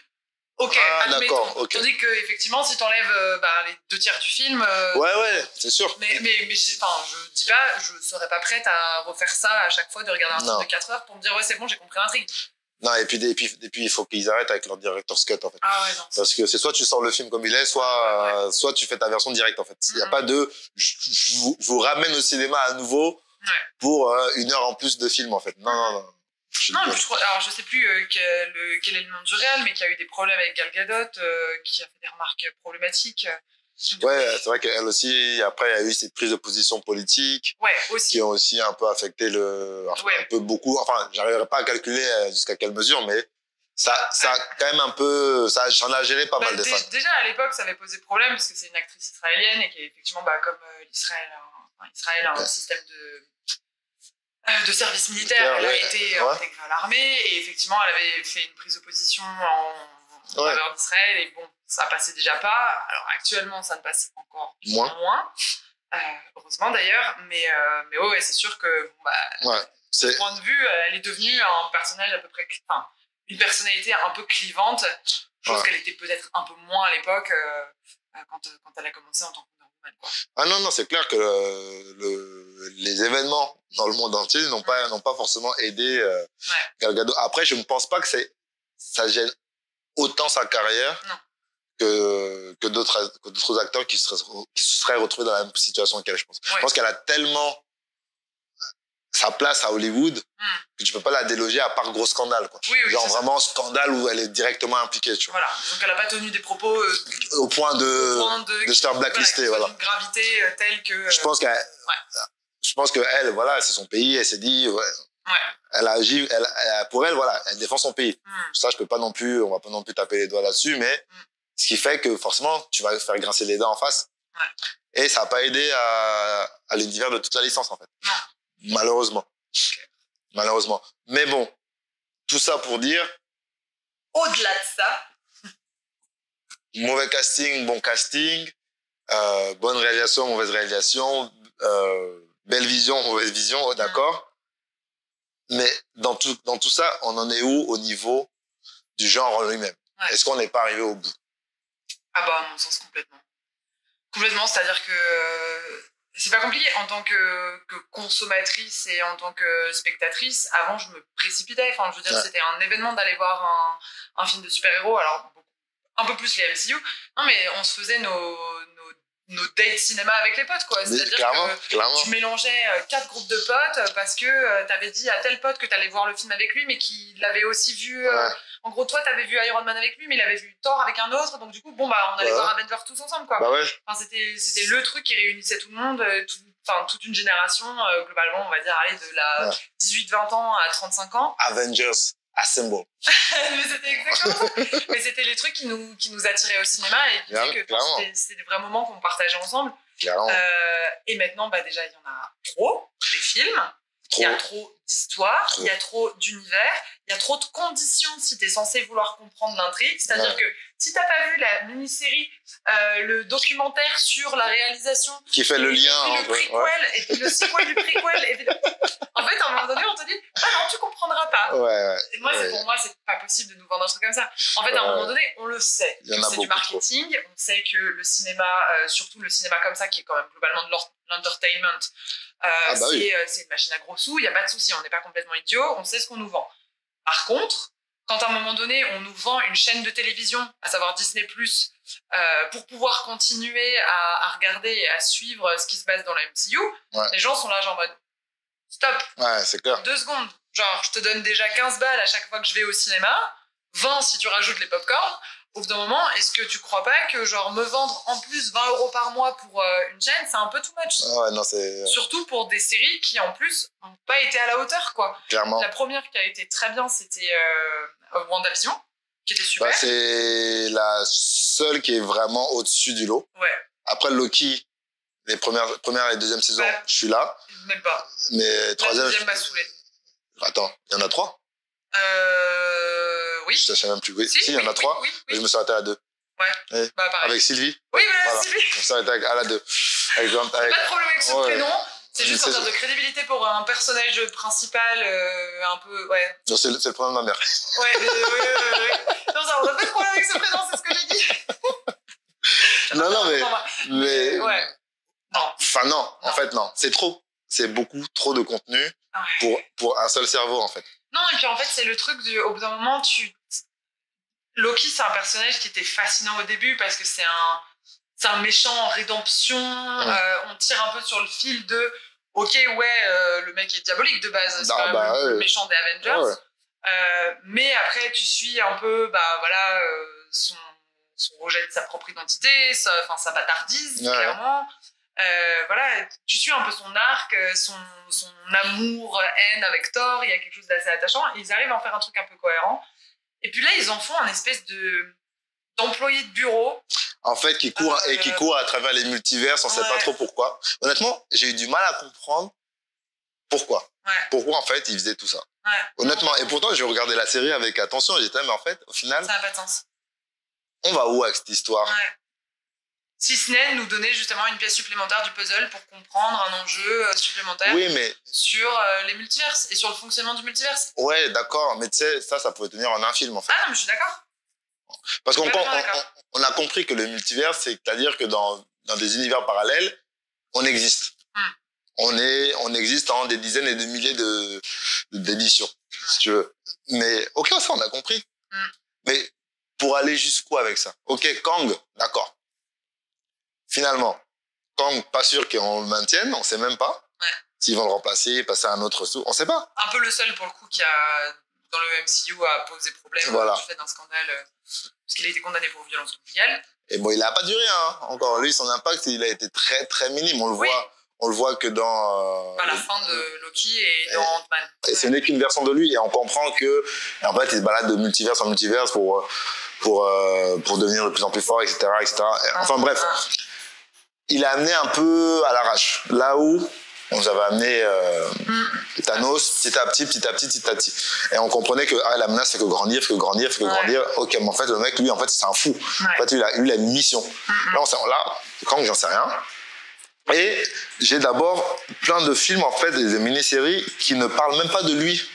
ok, admettons. Okay. Tandis que effectivement, si t'enlèves les 2 tiers du film. C'est sûr. Mais je dis pas, je serais pas prête à refaire ça à chaque fois de regarder un film de 4 heures pour me dire ouais c'est bon, j'ai compris l'intrigue. Non, et puis il faut qu'ils arrêtent avec leur director's cut, en fait. Ah ouais, non. Parce que c'est soit tu sors le film comme il est, soit tu fais ta version directe, en fait. Il n'y a pas de, je vous ramène au cinéma à nouveau pour 1 heure en plus de film, en fait. Non. Alors je sais plus quel est le nom du réal, mais qui a eu des problèmes avec Gal Gadot, qui a fait des remarques problématiques. Ouais, c'est vrai qu'elle aussi, après, il y a eu ces prises de position politiques. Ouais, aussi. Qui ont aussi un peu affecté un peu beaucoup. Enfin, j'arriverai pas à calculer jusqu'à quelle mesure, mais ça a quand même un peu, j'en a gêné pas mal de fans. Déjà, à l'époque, ça avait posé problème parce que c'est une actrice israélienne et qui est effectivement, comme Israël a un système de service militaire, elle a été intégrée à l'armée et effectivement, elle avait fait une prise de position en faveur d'Israël et bon, ça passait déjà pas. Alors actuellement, ça ne passe encore moins. Heureusement d'ailleurs, mais ouais, c'est sûr que de point de vue, elle est devenue un personnage à peu près, une personnalité un peu clivante, chose qu'elle était peut-être un peu moins à l'époque quand elle a commencé en tant que Wonder Woman, quoi. Ah non, c'est clair que les événements dans le monde entier n'ont pas forcément aidé Gal Gadot. Après, je ne pense pas que ça gêne autant sa carrière. Non. Que d'autres acteurs qui se seraient retrouvés dans la même situation qu'elle, je pense. Je pense qu'elle a tellement sa place à Hollywood que tu peux pas la déloger à part gros scandale, quoi. Genre vraiment scandale où elle est directement impliquée, tu vois. Voilà, donc elle a pas tenu des propos au point de se faire blacklister, voilà. Une gravité telle que je pense que elle, voilà, c'est son pays, elle s'est dit elle a agi, pour elle, voilà, elle défend son pays. Ça, on va pas non plus taper les doigts là-dessus, mais ce qui fait que forcément, tu vas faire grincer les dents en face. Et ça n'a pas aidé à l'univers de toute la licence, en fait. Non. Malheureusement. Malheureusement. Mais bon, tout ça pour dire... Au-delà de ça... Mauvais casting, bon casting. Bonne réalisation, mauvaise réalisation. Belle vision, mauvaise vision, d'accord. Mais dans tout ça, on en est où au niveau du genre en lui-même? Est-ce qu'on n'est pas arrivé au bout? Ah bah, à mon sens, complètement. Complètement, c'est-à-dire que c'est pas compliqué. En tant que consommatrice et en tant que spectatrice, avant, je me précipitais. Enfin, je veux dire, c'était un événement d'aller voir un film de super-héros. Alors, un peu plus les MCU. Non, mais on se faisait nos dates cinéma avec les potes, quoi. C'est-à-dire que tu mélangeais 4 groupes de potes parce que t'avais dit à tel pote que t'allais voir le film avec lui, mais qu'il l'avait aussi vu... En gros, toi, t'avais vu Iron Man avec lui, mais il avait vu Thor avec un autre. Donc, du coup, on allait voir Avengers tous ensemble, quoi. Enfin, c'était le truc qui réunissait tout le monde, toute une génération, globalement, on va dire, de la 18-20 ans à 35 ans. Avengers Assemble. Mais c'était exactement ça. Mais c'était les trucs qui nous attiraient au cinéma et qui faisaient que c'était des vrais moments qu'on partageait ensemble. Et maintenant, déjà, il y en a trop, les films. Il y a trop d'histoires, il y a trop d'univers, il y a trop de conditions si tu es censé vouloir comprendre l'intrigue. C'est-à-dire que si tu n'as pas vu la mini-série, le documentaire sur la réalisation... Qui fait le lien entre... le prequel, et puis le sequel du prequel. En fait, à un moment donné, on te dit « Ah non, tu comprendras pas. » Et moi, pour moi, c'est pas possible de nous vendre un truc comme ça. En fait, à un moment donné, on le sait. C'est du marketing. On sait que le cinéma, surtout le cinéma comme ça, qui est quand même globalement de l'entertainment, c'est une machine à gros sous, il n'y a pas de souci, on n'est pas complètement idiot, on sait ce qu'on nous vend. Par contre, quand à un moment donné, on nous vend une chaîne de télévision, à savoir Disney+, pour pouvoir continuer à regarder et à suivre ce qui se passe dans la MCU, les gens sont là genre en mode stop, c'est clair. 2 secondes, genre je te donne déjà 15 balles à chaque fois que je vais au cinéma, 20 si tu rajoutes les popcorn. Au bout d'un moment, est-ce que tu crois pas que genre me vendre en plus 20 € par mois pour une chaîne, c'est un peu too much? Non, c'est... Surtout pour des séries qui en plus n'ont pas été à la hauteur, quoi. Clairement. La première qui a été très bien, c'était WandaVision, qui était super. C'est la seule qui est vraiment au-dessus du lot. Après Loki, les première et deuxième saison, je suis là. Même pas. Mais troisième... La deuxième m'a saoulé. Attends, il y en a 3? Oui. Je sais même plus. Oui, si, il y en a 3. Oui. Et je me suis arrêté à 2. Pareil. Avec Sylvie. Oui, voilà. Sylvie. Je me suis arrêté à la 2. Pas de problème avec ce prénom. C'est juste en termes de crédibilité pour un personnage principal un peu... Non, c'est le prénom de ma mère. Non, ça, on n'a pas de problème avec ce prénom, c'est ce que j'ai dit. non, mais... Non. Enfin, non. En fait, non. C'est trop. C'est beaucoup trop de contenu pour un seul cerveau, en fait. Non, et puis en fait, c'est le truc au bout d'un moment, Loki, c'est un personnage qui était fascinant au début parce que c'est un méchant en rédemption. On tire un peu sur le fil de ok, ouais, le mec est diabolique de base, c'est quand même le méchant des Avengers. Mais après, tu suis un peu, voilà, son rejet de sa propre identité, sa bâtardise, clairement. Voilà, tu suis un peu son arc, son amour, haine avec Thor, il y a quelque chose d'assez attachant. Ils arrivent à en faire un truc un peu cohérent. Et puis là, ils en font un espèce d'employé de bureau. En fait, qui court à travers les multivers, on sait pas trop pourquoi. Honnêtement, j'ai eu du mal à comprendre pourquoi. Pourquoi, en fait, ils faisaient tout ça. Honnêtement, et pourtant, j'ai regardé la série avec attention, j'étais, mais en fait, au final... Ça n'a pas de sens. On va où avec cette histoire? Si ce n'est nous donner justement une pièce supplémentaire du puzzle pour comprendre un enjeu supplémentaire sur les multiverses et sur le fonctionnement du multiverse. Ouais, d'accord, mais tu sais, ça pourrait tenir en un film, en fait. Ah non, mais je suis d'accord. Parce qu'on a compris que le multivers, c'est-à-dire que dans des univers parallèles, on existe. On existe en des dizaines et des milliers d'éditions, si tu veux. Mais, ok, ça, on a compris. Mais pour aller jusqu'où avec ça? Ok, Kang, d'accord. Finalement, Kang, pas sûr qu'on le maintienne, on sait même pas. S'ils vont le remplacer, passer à un autre sous, on sait pas. Un peu le seul, pour le coup, qui a, dans le MCU, a posé problème du fait d'un scandale, parce qu'il a été condamné pour violence conjugale. Et bon, il a pas duré, hein. Encore, lui, son impact, il a été très, très minime. On le voit que dans... la fin de Loki et dans Ant-Man. Et ce n'est qu'une version de lui, et on comprend que, en fait, il se balade de multivers en multivers pour devenir de plus en plus fort, etc., etc. Enfin, bref. Il a amené un peu à l'arrache. Là où on nous avait amené Thanos petit à petit. Et on comprenait que la menace fait que grandir. Ok, mais en fait, le mec, lui, en fait, c'est un fou. En fait, il a eu une mission. Là, quand j'en sais rien. Et j'ai d'abord plein de films, en fait, des mini-séries qui ne parlent même pas de lui.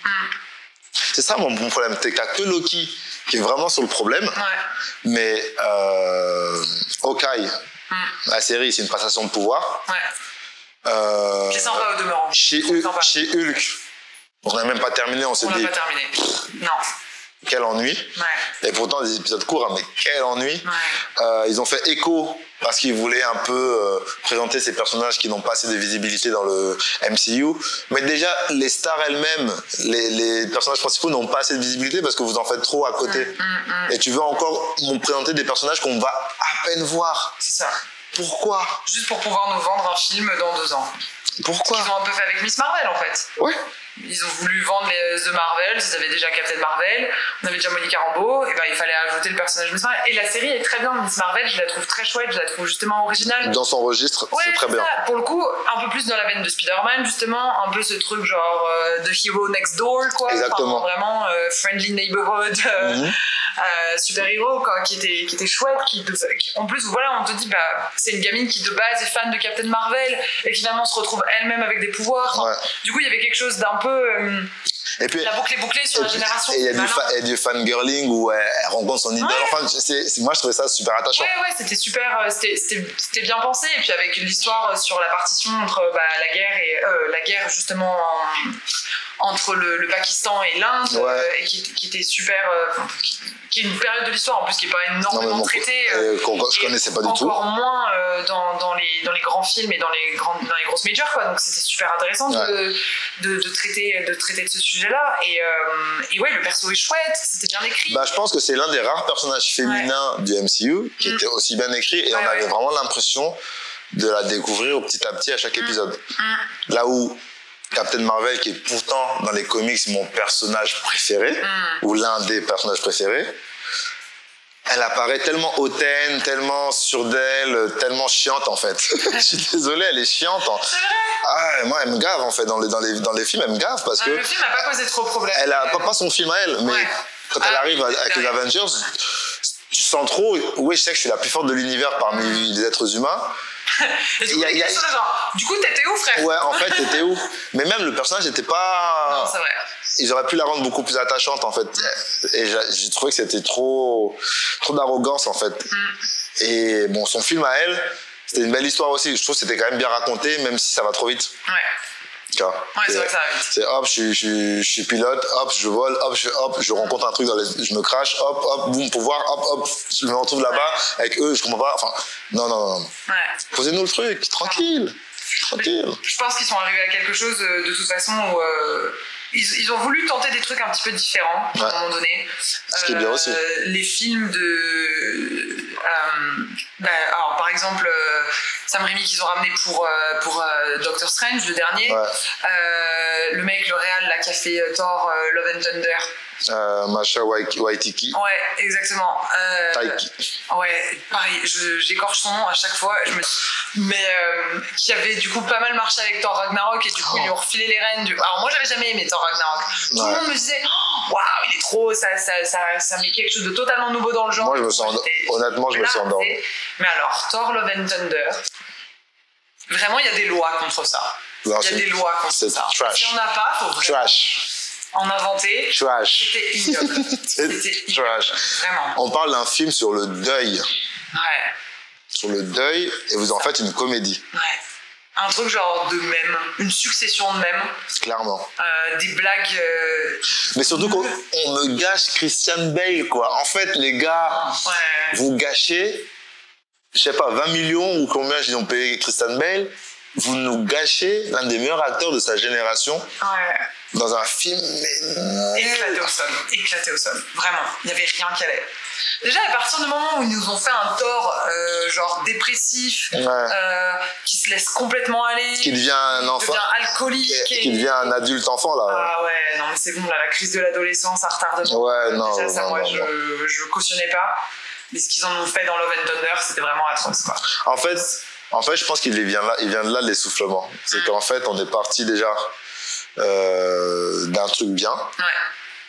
C'est ça mon problème. C'est qu'il n'y a que Loki qui est vraiment sur le problème. Mais Hawkeye, la série, c'est une passation de pouvoir. C'est sympa au demeurant. Chez Hulk, on n'a même pas terminé, on s'est dit... On n'a pas terminé. Non. Quel ennui. Et pourtant, des épisodes courts, mais quel ennui. Ils ont fait Echo parce qu'ils voulaient un peu présenter ces personnages qui n'ont pas assez de visibilité dans le MCU. Mais déjà, les stars elles-mêmes, les personnages principaux n'ont pas assez de visibilité parce que vous en faites trop à côté. Et tu veux encore nous présenter des personnages qu'on va à peine voir. C'est ça. Pourquoi? Juste pour pouvoir nous vendre un film dans 2 ans. Pourquoi? Ils ont un peu fait avec Miss Marvel, en fait. Ils ont voulu vendre The Marvels, ils avaient déjà Captain Marvel, on avait déjà Monica Rambeau, et il fallait ajouter le personnage de Miss Marvel. Et la série est très bien, Miss Marvel, je la trouve très chouette, je la trouve justement originale. Dans son registre, c'est très bien. Pour le coup, un peu plus dans la veine de Spider-Man, justement, un peu ce truc genre The Hero Next Door, quoi. Exactement. Enfin, vraiment Friendly Neighborhood, super-héros, quoi, qui était chouette, en plus, voilà, on te dit, c'est une gamine qui de base est fan de Captain Marvel, et qui finalement se retrouve elle-même avec des pouvoirs. Du coup, il y avait quelque chose d'un peu et puis, la boucle est bouclée sur la génération. Et il y a du fangirling où elle rencontre son idole. Enfin, moi, je trouvais ça super attachant. C'était super, c'était bien pensé. Et puis avec l'histoire sur la partition entre la guerre justement entre le Pakistan et l'Inde, et qui était super, qui est une période de l'histoire en plus qui n'est pas énormément traitée. Je connaissais pas du tout. Encore moins dans les grands films et dans les grosses majors, quoi. Donc c'était super intéressant de traiter de ce sujet-là. Et le perso est chouette, c'était bien écrit. Je pense que c'est l'un des rares personnages féminins du MCU qui était aussi bien écrit, et on avait vraiment l'impression de la découvrir petit à petit à chaque épisode. Là où Captain Marvel, qui est pourtant dans les comics mon personnage préféré, ou l'un des personnages préférés, elle apparaît tellement hautaine, tellement sûre d'elle, tellement chiante en fait. Je suis désolé, elle est chiante. C'est vrai. Moi, elle me gave en fait. Dans les films, elle me gave parce que... Le film n'a pas posé trop de problème. Elle a pas son film à elle, mais quand elle arrive avec les Avengers, tu sens trop... Oui, je sais que je suis la plus forte de l'univers parmi les êtres humains. Et du coup, t'étais où, frère? Ouais, en fait, t'étais où? Mais même le personnage n'était pas... Non, c'est vrai. Ils auraient pu la rendre beaucoup plus attachante, en fait. Et j'ai trouvé que c'était trop d'arrogance, en fait. Et bon, son film à elle, c'était une belle histoire aussi. Je trouve que c'était quand même bien raconté, même si ça va trop vite. Tu vois. Ouais, c'est vrai que ça va vite. C'est hop, je suis pilote, hop, je vole, hop, je rencontre un truc, je me crache, hop, boum, pouvoir, hop, je me retrouve là-bas avec eux, je comprends pas. Enfin, non. Ouais. Posez-nous le truc, tranquille. Je pense qu'ils sont arrivés à quelque chose de toute façon où ils ont voulu tenter des trucs un petit peu différents à un moment donné. Ce qui est bien aussi. Les films de... alors par exemple, Sam Raimi qu'ils ont ramené pour Doctor Strange, le dernier. Ouais. Le mec, le réal là, qui a fait Thor, Love and Thunder. Macha Waititi. Ouais, exactement. Taiki. Ouais, pareil, j'écorche son nom à chaque fois. Mais qui avait du coup pas mal marché avec Thor Ragnarok et du coup ils lui ont refilé les rênes. Alors moi j'avais jamais aimé Thor Ragnarok. Tout le monde me disait waouh, il est trop, ça met quelque chose de totalement nouveau dans le genre. Moi honnêtement je me sens endormi. Mais alors Thor Love and Thunder, vraiment il y a des lois contre ça. Il y a des lois contre ça. Trash. Si on n'a pas, faut vraiment Trash. en inventer. Trash. C'était ignoble. C'était trash. Vraiment. On parle d'un film sur le deuil. Ouais. Sur le deuil, et vous en faites une comédie. Ouais. Un truc genre de mèmes, une succession de mèmes. Clairement. Des blagues. Mais surtout qu'on me gâche Christian Bale, quoi. En fait, les gars, vous gâchez, je sais pas, 20 millions ou combien ils ont payé Christian Bale. Vous nous gâchez l'un des meilleurs acteurs de sa génération. Ouais. Dans un film éclaté au sol, vraiment, il n'y avait rien qui allait. Déjà à partir du moment où ils nous ont fait un Thor genre dépressif, qui se laisse complètement aller, qui devient un enfant, devient alcoolique, qui devient un adulte enfant là. Ah ouais, non mais c'est bon là, la crise de l'adolescence, un retardement. Ouais, non. Déjà ça, non, moi non, je cautionnais pas, mais ce qu'ils en ont fait dans Love and Thunder, c'était vraiment atroce quoi. En fait, je pense qu'il vient de là l'essoufflement. C'est qu'en fait, on est parti déjà d'un truc bien.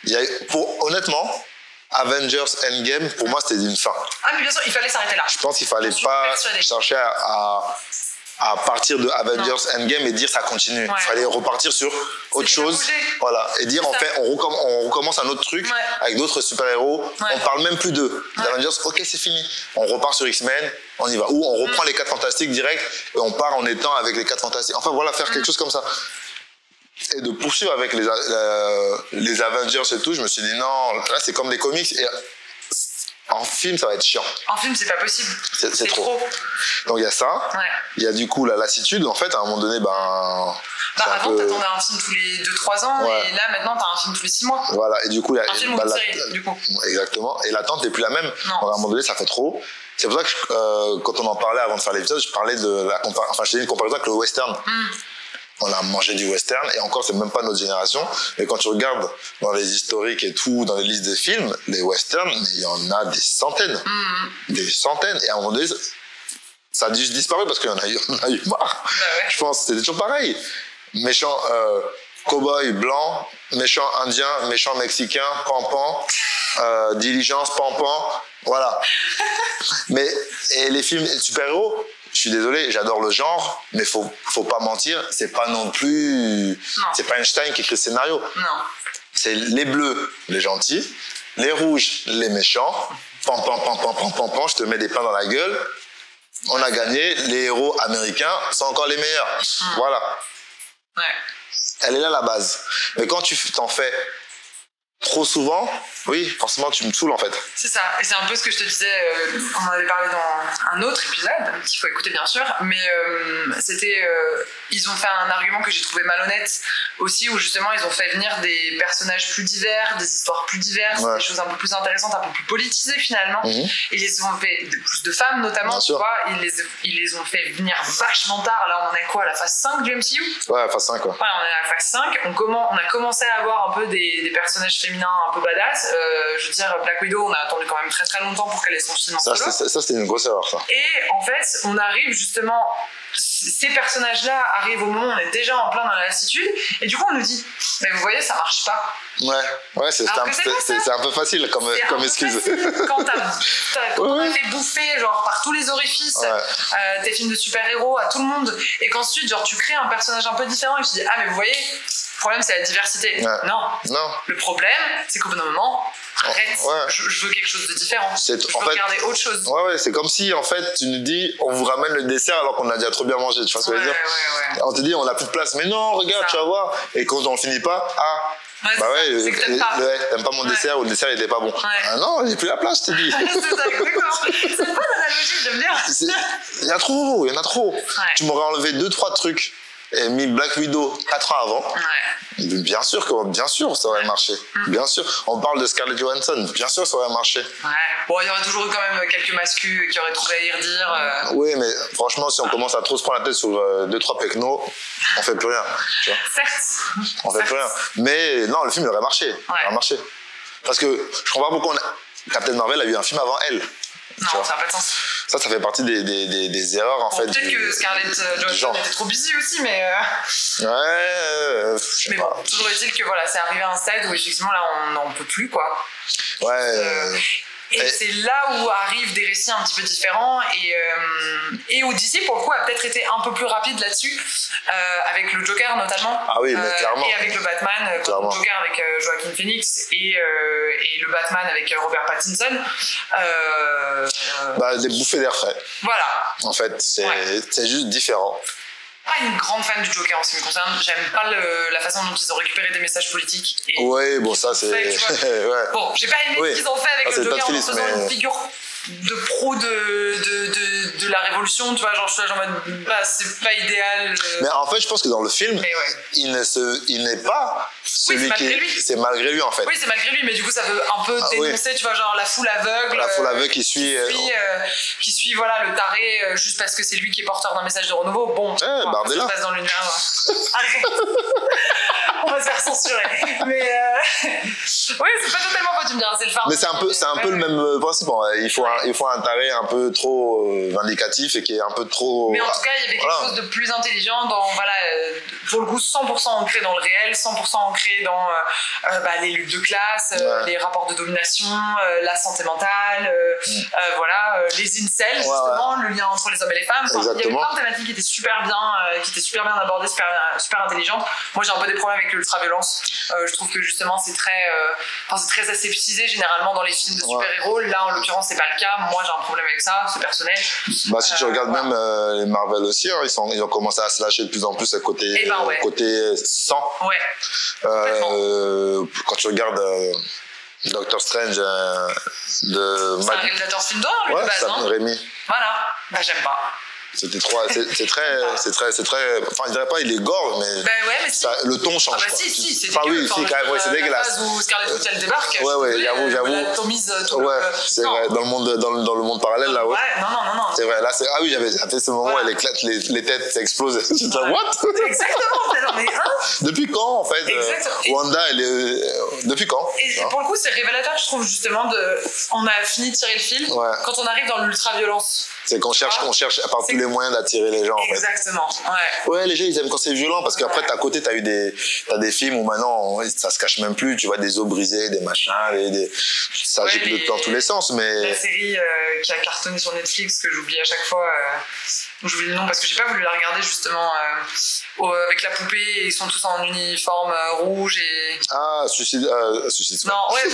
Ouais. Honnêtement, Avengers Endgame, pour moi, c'était une fin. Ah, mais bien sûr, il fallait s'arrêter là. Je pense qu'il fallait pas chercher à partir de Avengers Endgame et dire ça continue. Il fallait repartir sur autre chose. Voilà. Et dire, en fait, on recommence un autre truc avec d'autres super-héros. On parle même plus d'eux. Les Avengers, ok, c'est fini. On repart sur X-Men, on y va. Ou on reprend les 4 Fantastiques direct et on part en étant avec les 4 Fantastiques. Enfin, voilà, faire quelque chose comme ça. Et de poursuivre avec les Avengers et tout, je me suis dit non, là c'est comme des comics et en film ça va être chiant. En film c'est pas possible. C'est trop. Donc il y a ça, il y a du coup la lassitude, en fait à un moment donné avant t'attendais un film tous les 2-3 ans et là maintenant t'as un film tous les 6 mois. Voilà, et du coup il y a un film ou une série du coup. Exactement, et l'attente n'est plus la même. Donc, à un moment donné ça fait trop. C'est pour ça que quand on en parlait avant de faire l'épisode, je parlais de je faisais une comparaison avec le western. On a mangé du western et encore c'est même pas notre génération, mais quand tu regardes dans les historiques et tout, dans les listes de films, les westerns, il y en a des centaines, et à un moment donné ça a dû disparaître parce qu'il y en a eu marre. Je pense c'était toujours pareil, méchant cow-boy blanc, méchant indien, méchant mexicain, pampan, diligence, pampan, voilà. Et les films super-héros, je suis désolé, j'adore le genre, mais faut pas mentir, c'est pas non plus... C'est pas Einstein qui écrit le scénario. Non. C'est les bleus, les gentils, les rouges, les méchants, pam, je te mets des pains dans la gueule, on a gagné, les héros américains sont encore les meilleurs. Voilà. Ouais. Elle est là la base. Mais quand tu t'en fais trop souvent, oui, forcément, tu me saoules en fait. C'est ça, et c'est un peu ce que je te disais, on en avait parlé dans un autre épisode, qu'il faut écouter bien sûr, mais c'était, ils ont fait un argument que j'ai trouvé malhonnête aussi, où justement ils ont fait venir des personnages plus divers, des histoires plus diverses, des choses un peu plus intéressantes, un peu plus politisées finalement, et ils les ont fait, plus de femmes notamment, tu vois, ils les ont fait venir vachement tard, là on en est quoi, à la phase 5 du MCU? Ouais, phase 5 quoi. Ouais, on est à la phase 5, on a commencé à avoir un peu des personnages féminins un peu badass. Je veux dire, Black Widow, on a attendu quand même très très longtemps pour qu'elle ait son film en solo. Ça c'était une grosse erreur ça. Et en fait, on arrive justement, ces personnages-là arrivent au moment où on est déjà en plein dans la lassitude, et du coup on nous dit, mais vous voyez, ça marche pas. Ouais, c'est un peu facile comme excuse. Quand on a fait bouffer genre par tous les orifices tes films de super-héros à tout le monde, et qu'ensuite genre tu crées un personnage un peu différent et tu dis, ah mais vous voyez, Le problème, c'est la diversité. Ouais. Non. Le problème, c'est qu'au bout d'un moment, arrête. Ouais. Je veux quelque chose de différent. Je veux regarder autre chose. Ouais, c'est comme si, en fait, tu nous dis, on vous ramène le dessert alors qu'on a déjà trop bien mangé. Tu vois ce que je veux dire? On te dit, on n'a plus de place. Mais non, regarde, tu vas voir. Et quand on finit pas, c'est que t'aimes pas mon dessert ou le dessert il était pas bon. Ah non, j'ai plus la place, je te dis. C'est ça, exactement. C'est pas l'analogie, j'aime bien. Il y en a trop. Ouais. Tu m'aurais enlevé 2-3 trucs et mis Black Widow 4 ans avant. Ouais. Bien sûr, ça aurait marché. Bien sûr. On parle de Scarlett Johansson. Bien sûr, ça aurait marché. Ouais. Bon, il y aurait toujours eu quand même quelques mascus qui auraient trouvé à y redire. Oui, mais franchement, si on commence à trop se prendre la tête sur 2-3 pecnos, on fait plus rien. Tu vois. Certes. On fait plus rien. Mais non, le film il aurait marché. Il aurait marché. Parce que je comprends pas pourquoi Captain Marvel a eu un film avant elle. Non, ça n'a pas de sens. Ça fait partie des erreurs en fait. Peut-être que Scarlett Johansson était trop busy aussi, mais. Mais bon, toujours est-il que voilà, c'est arrivé à un stade où effectivement là on n'en peut plus quoi. Et c'est là où arrivent des récits un petit peu différents et Odyssey pour le coup a peut-être été un peu plus rapide là-dessus avec le Joker notamment. Ah oui, mais clairement. Et avec le Batman, le Joker avec Joaquin Phoenix et le Batman avec Robert Pattinson. Des bouffées d'air frais. Voilà. En fait, c'est juste différent. Pas une grande fan du Joker en ce qui me concerne. J'aime pas la façon dont ils ont récupéré des messages politiques. Oui, bon, ça c'est. Bon, j'ai pas aimé ce qu'ils ont fait avec le Joker en faisant une figure de pro de la révolution, tu vois, genre je suis là en mode c'est pas idéal. Mais en fait, je pense que dans le film, il n'est pas celui c'est malgré lui en fait. Oui, c'est malgré lui, mais du coup ça veut un peu dénoncer, tu vois, genre la foule aveugle. La foule aveugle qui suit voilà le taré juste parce que c'est lui qui est porteur d'un message de renouveau. Bon, ça se passe dans l'univers. Arrête. On va se faire censurer. Mais oui, c'est pas totalement faux, tu me diras, c'est le phare. Mais c'est un peu le même principe. Il faut un taré un peu trop vindicatif et qui est un peu trop. Mais en tout cas, il y avait quelque chose de plus intelligent dans, pour le coup, 100% ancré dans le réel, 100% ancré dans les luttes de classe, les rapports de domination, la santé mentale, les incels, justement, le lien entre les hommes et les femmes. Il y avait plein de thématiques qui étaient super bien abordées, super intelligentes. Moi, j'ai un peu des problèmes avec l'ultra-violence. Je trouve que justement, c'est très aseptisé généralement dans les films de super-héros. Là, en l'occurrence, c'est pas le cas. Moi, j'ai un problème avec ça, c'est personnel. Si tu regardes même les Marvel aussi, ils ont commencé à se lâcher de plus en plus à côté sang. Quand tu regardes Doctor Strange de c'est un réalisateur film d'horreur, lui, de base, non? Rémi. Voilà, j'aime pas. C'est très, enfin, je dirais pas il est gore, mais, le ton change. Si, c'est dégueulasse. C'est dégueulasse. La phase où Scarlet Witch elle débarque. J'avoue. C'est vrai, dans le monde parallèle, là, non. C'est vrai, là, j'avais fait ce moment où elle éclate, les têtes s'explosent. J'étais what? Exactement, mais depuis quand, en fait, Wanda, depuis quand? Et pour le coup, c'est révélateur, je trouve, justement, on a fini de tirer le fil quand on arrive dans l'ultra-violence. C'est qu'on cherche par tous les moyens d'attirer les gens. Exactement, Ouais, les gens, ils aiment quand c'est violent parce qu'après, à côté, t'as des films où maintenant, ça se cache même plus. Tu vois des os brisés, des machins, ça gicle dans tous les sens. Mais la série qui a cartonné sur Netflix, que j'oublie à chaque fois, j'oublie le nom parce que j'ai pas voulu la regarder justement, avec la poupée, et ils sont tous en uniforme rouge et. Suicide. Non, pareil.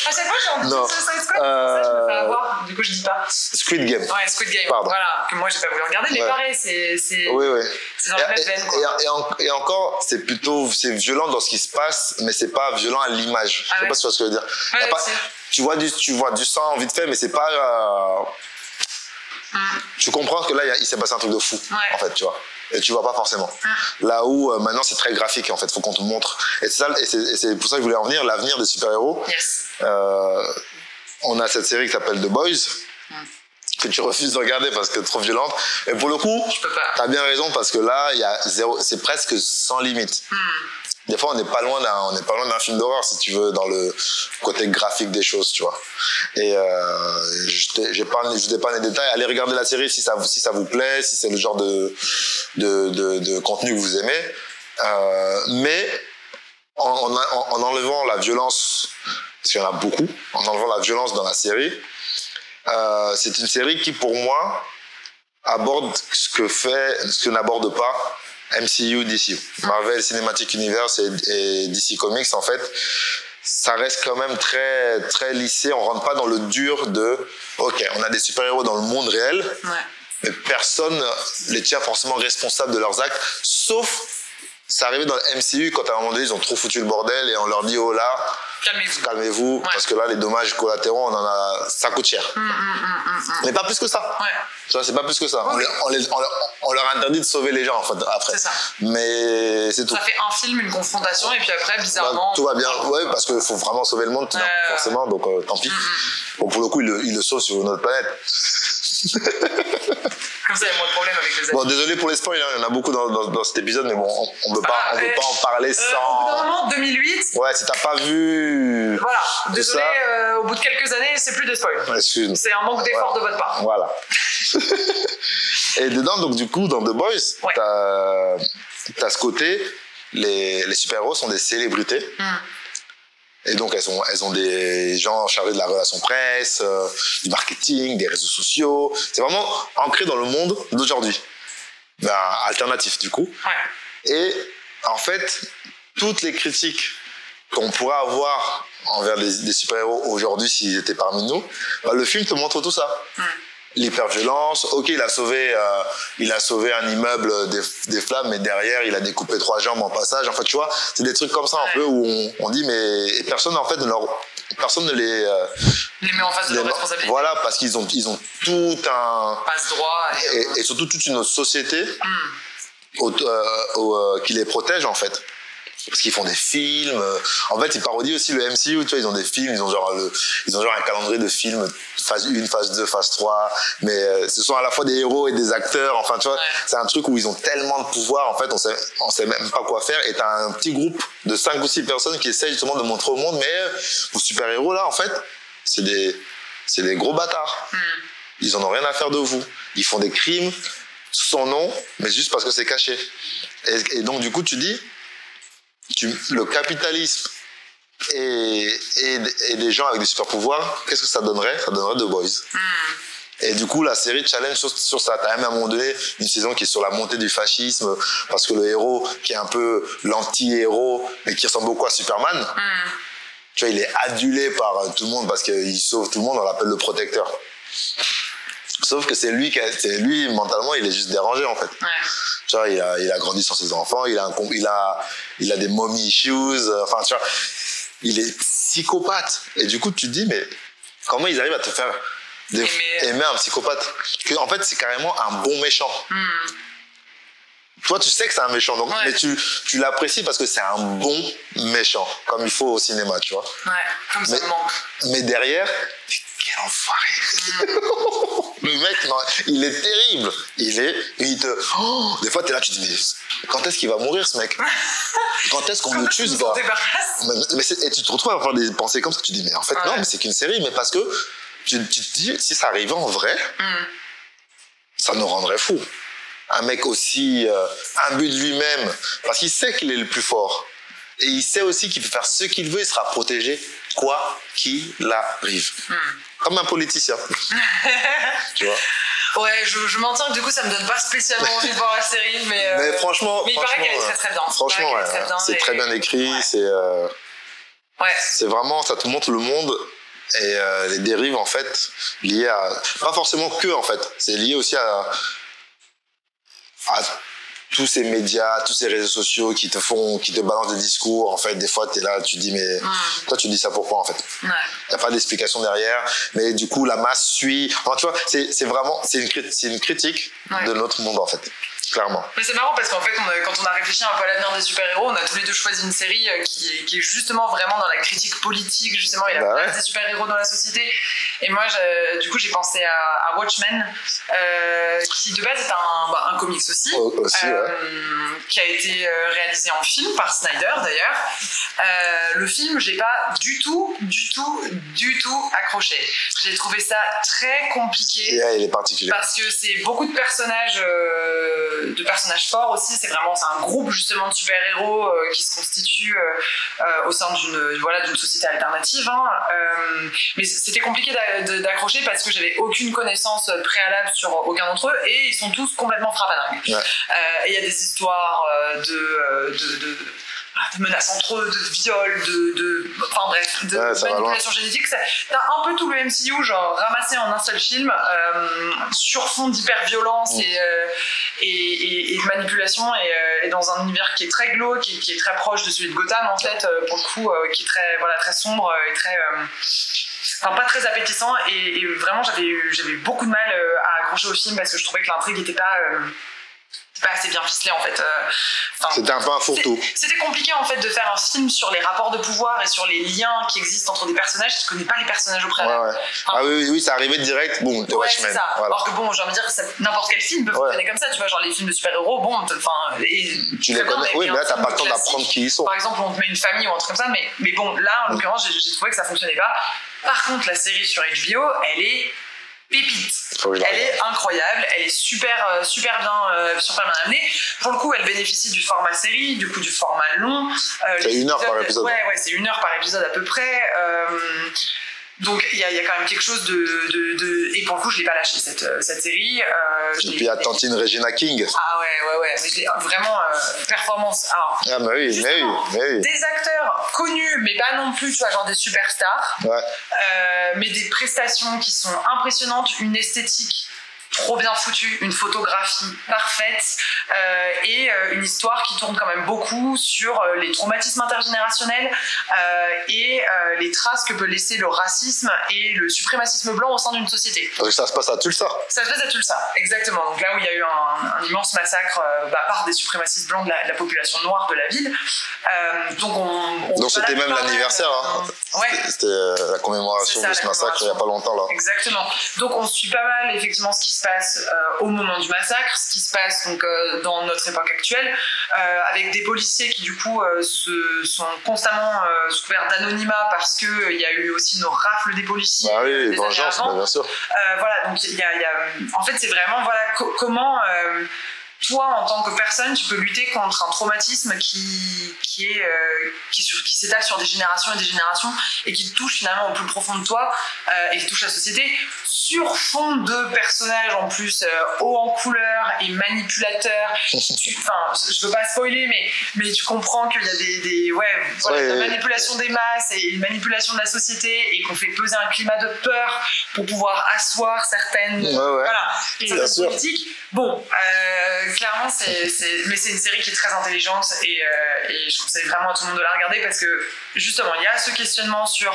À chaque fois, j'ai envie de Suicide Squad. Ça, je me fais avoir. Du coup, je dis pas. Squid Game. Ouais, Squid Game. Pardon. Voilà, que moi, j'ai pas voulu regarder, mais pareil, c'est. Oui. C'est dans la même veine, quoi. Et encore, c'est violent dans ce qui se passe, mais c'est pas violent à l'image. Je sais pas si tu vois ce que je veux dire. Tu vois du sang vite fait, mais c'est pas. Tu comprends que là, il s'est passé un truc de fou, en fait, tu vois. Et tu vois pas forcément. Là où maintenant c'est très graphique, en fait, faut qu'on te montre. Et c'est pour ça que je voulais en venir, l'avenir des super-héros. Yes. On a cette série qui s'appelle The Boys, que tu refuses de regarder parce que c'est trop violente. Et pour le coup, t'as bien raison parce que là, c'est presque sans limite. Des fois, on n'est pas loin d'un film d'horreur, si tu veux, dans le côté graphique des choses, tu vois. Et je t'ai pas les détails. Allez regarder la série si ça vous plaît, si c'est le genre de contenu que vous aimez. Mais en enlevant la violence, parce qu'il y en a beaucoup, en enlevant la violence dans la série, c'est une série qui, pour moi, aborde ce que n'aborde pas MCU, DCU. Marvel Cinematic Universe et DC Comics, en fait, ça reste quand même très, très lissé. On rentre pas dans le dur de, ok, on a des super-héros dans le monde réel, mais personne les tient forcément responsables de leurs actes, sauf, c'est arrivé dans le MCU quand à un moment donné, ils ont trop foutu le bordel et on leur dit, oh là, calmez-vous, parce que là, les dommages collatéraux, ça coûte cher. Mais pas plus que ça. Tu vois, c'est pas plus que ça. On leur interdit de sauver les gens, en fait, après. C'est ça. Mais c'est tout. Ça fait un film, une confrontation, et puis après, bizarrement... tout va bien, ouais, parce qu'il faut vraiment sauver le monde, forcément, donc tant pis. Bon, pour le coup, il le sauve sur une autre planète. Comme ça, il y a moins de problèmes avec les amis. Bon, désolé pour les spoils, hein, il y en a beaucoup dans cet épisode, mais bon, on peut pas en parler sans... Au bout d'un moment, 2008... Ouais, si t'as pas vu... Voilà, désolé, au bout de quelques années, c'est plus des spoils. Excuse-moi. C'est un manque d'effort de votre part. Voilà. Et dedans, donc du coup, dans The Boys, t'as ce côté, les super-héros sont des célébrités. Et donc, elles ont des gens chargés de la relation presse, du marketing, des réseaux sociaux. C'est vraiment ancré dans le monde d'aujourd'hui. Alternatif, du coup. Et en fait, toutes les critiques qu'on pourrait avoir envers des super-héros aujourd'hui s'ils étaient parmi nous, le film te montre tout ça. L'hyperviolence, ok, il a sauvé un immeuble des flammes, mais derrière il a découpé 3 jambes en passage. En fait, tu vois, c'est des trucs comme ça un peu où on dit mais personne en fait personne ne les met en face de leurs responsabilités. Voilà, parce qu'ils ont tout un passe-droit et surtout toute une société qui les protège en fait. Parce qu'ils font des films. En fait, ils parodient aussi le MCU, tu vois, ils ont des films, ils ont genre un calendrier de films, phase 1, phase 2, phase 3, mais ce sont à la fois des héros et des acteurs, enfin, tu vois, c'est un truc où ils ont tellement de pouvoir, en fait, on sait même pas quoi faire, et t'as un petit groupe de 5 ou 6 personnes qui essayent justement de montrer au monde, mais vos super-héros, là, en fait, c'est des gros bâtards. Ils en ont rien à faire de vous. Ils font des crimes sous son nom, mais juste parce que c'est caché. Et donc, du coup, tu dis, le capitalisme et des gens avec des super pouvoirs, qu'est-ce que ça donnerait? Ça donnerait The Boys. Et du coup, la série challenge sur ça. T'as même à un moment donné une saison qui est sur la montée du fascisme, parce que le héros, qui est un peu l'anti-héros, mais qui ressemble beaucoup à Superman, tu vois, il est adulé par tout le monde parce qu'il sauve tout le monde, on l'appelle le protecteur. Sauf que c'est lui, mentalement, il est juste dérangé, en fait. Tu vois, il a grandi sans ses enfants, il a des mommy issues, enfin, tu vois, il est psychopathe. Et du coup, tu te dis, mais comment ils arrivent à te faire aimer un psychopathe? En fait, c'est carrément un bon méchant. Toi, tu sais que c'est un méchant, donc, mais tu l'apprécies parce que c'est un bon méchant, comme il faut au cinéma, tu vois. Comme ça me manque. Mais derrière, quel enfoiré. Le mec, non, il est terrible. Des fois, t'es là, tu te dis, mais quand est-ce qu'il va mourir, ce mec? Quand est-ce qu'on le tue, ce gars? Et tu te retrouves à avoir des pensées comme ça, tu te dis, mais en fait, non, mais c'est qu'une série, mais parce que tu te dis, si ça arrivait en vrai, ça nous rendrait fous. Un mec aussi imbu de lui-même, parce qu'il sait qu'il est le plus fort. Et il sait aussi qu'il peut faire ce qu'il veut, il sera protégé, quoi qu'il arrive. Comme un politicien. Tu vois? Ouais, je m'entends que du coup ça me donne pas spécialement envie de voir la série, mais franchement, il paraît qu'elle est très très bien. Franchement, c'est très bien écrit, c'est vraiment, ça te montre le monde et les dérives en fait liées à, pas forcément que en fait, c'est lié aussi à tous ces médias, tous ces réseaux sociaux qui te balancent des discours. En fait, des fois, t'es là, tu te dis, mais toi, tu dis ça pourquoi, en fait? Y a pas d'explication derrière, mais du coup, la masse suit. Enfin, tu vois, c'est une critique de notre monde, en fait. Clairement. Mais c'est marrant parce qu'en fait, quand on a réfléchi un peu à l'avenir des super-héros, on a tous les deux choisi une série qui est justement vraiment dans la critique politique, justement, et la place des super-héros dans la société. Et moi, du coup, j'ai pensé à Watchmen, qui de base est un comics aussi, qui a été réalisé en film par Snyder d'ailleurs. Le film, j'ai pas du tout accroché. J'ai trouvé ça très compliqué. Il est particulier. Parce que c'est beaucoup de personnages forts aussi. C'est un groupe justement de super-héros qui se constitue au sein d'une société alternative. Mais c'était compliqué d'accrocher parce que j'avais aucune connaissance préalable sur aucun d'entre eux et ils sont tous complètement frappadingues. Ouais. Et il y a des histoires de menaces entre eux, de viols, enfin bref, de manipulation génétique. T'as un peu tout le MCU genre ramassé en un seul film sur fond d'hyper-violence et de manipulation et dans un univers qui est très glauque et qui est très proche de celui de Gotham en fait, pour le coup, qui est très sombre et très... Enfin, pas très appétissant et vraiment j'avais eu beaucoup de mal à accrocher au film parce que je trouvais que l'intrigue était pas assez bien ficelé en fait. C'était un peu un fourre-tout. C'était compliqué en fait de faire un film sur les rapports de pouvoir et sur les liens qui existent entre des personnages qui ne connaissent pas les personnages au préalable. Ah oui, ça arrivait direct, boum, The Watchmen. C'est ça. Voilà. Alors que bon, j'ai envie de dire, n'importe quel film peut fonctionner comme ça, tu vois, genre les films de super-héros, bon, tu les connais, oui, mais là t'as pas le temps d'apprendre qui ils sont. Par exemple, on te met une famille ou un truc comme ça, mais bon, là en l'occurrence, j'ai trouvé que ça fonctionnait pas. Par contre, la série sur HBO, elle est pépite. Elle est incroyable, elle est super bien amenée. Pour le coup, elle bénéficie du format série, du coup du format long. C'est 1 heure par épisode. Ouais, c'est 1 heure par épisode à peu près. Donc il y a quand même quelque chose de... Et pour le coup, je l'ai pas lâché cette série. Et puis il y a Tantine Regina King. Ah ouais. Mais je l'ai vraiment performance. Alors, mais oui. Des acteurs connus, mais pas non plus, tu vois, genre des superstars. Ouais. Mais des prestations qui sont impressionnantes, une esthétique trop bien foutue, une photographie parfaite et une histoire qui tourne quand même beaucoup sur les traumatismes intergénérationnels et les traces que peut laisser le racisme et le suprémacisme blanc au sein d'une société. Parce que ça se passe à Tulsa. Ça se passe à Tulsa, exactement. Donc là où il y a eu un immense massacre par des suprémacistes blancs de la population noire de la ville. Donc c'était même l'anniversaire. C'était la commémoration de ce massacre il n'y a pas longtemps là. Exactement. Donc on suit pas mal effectivement ce qui se passe au moment du massacre, ce qui se passe donc dans notre époque actuelle, avec des policiers qui du coup sont constamment sous couvert d'anonymat parce que il y a eu aussi une rafle des policiers. Ah oui, vengeance, bien sûr. Voilà, donc il y a en fait c'est vraiment comment toi, en tant que personne, tu peux lutter contre un traumatisme qui s'étale sur des générations et des générations et qui te touche finalement au plus profond de toi et qui touche la société sur fond de personnages en plus hauts en couleur et manipulateurs. Je veux pas spoiler, mais tu comprends qu'il y a la manipulation des masses et une manipulation de la société et qu'on fait peser un climat de peur pour pouvoir asseoir certaines politiques. Bon, clairement, mais c'est une série qui est très intelligente et je conseille vraiment à tout le monde de la regarder parce que justement, il y a ce questionnement sur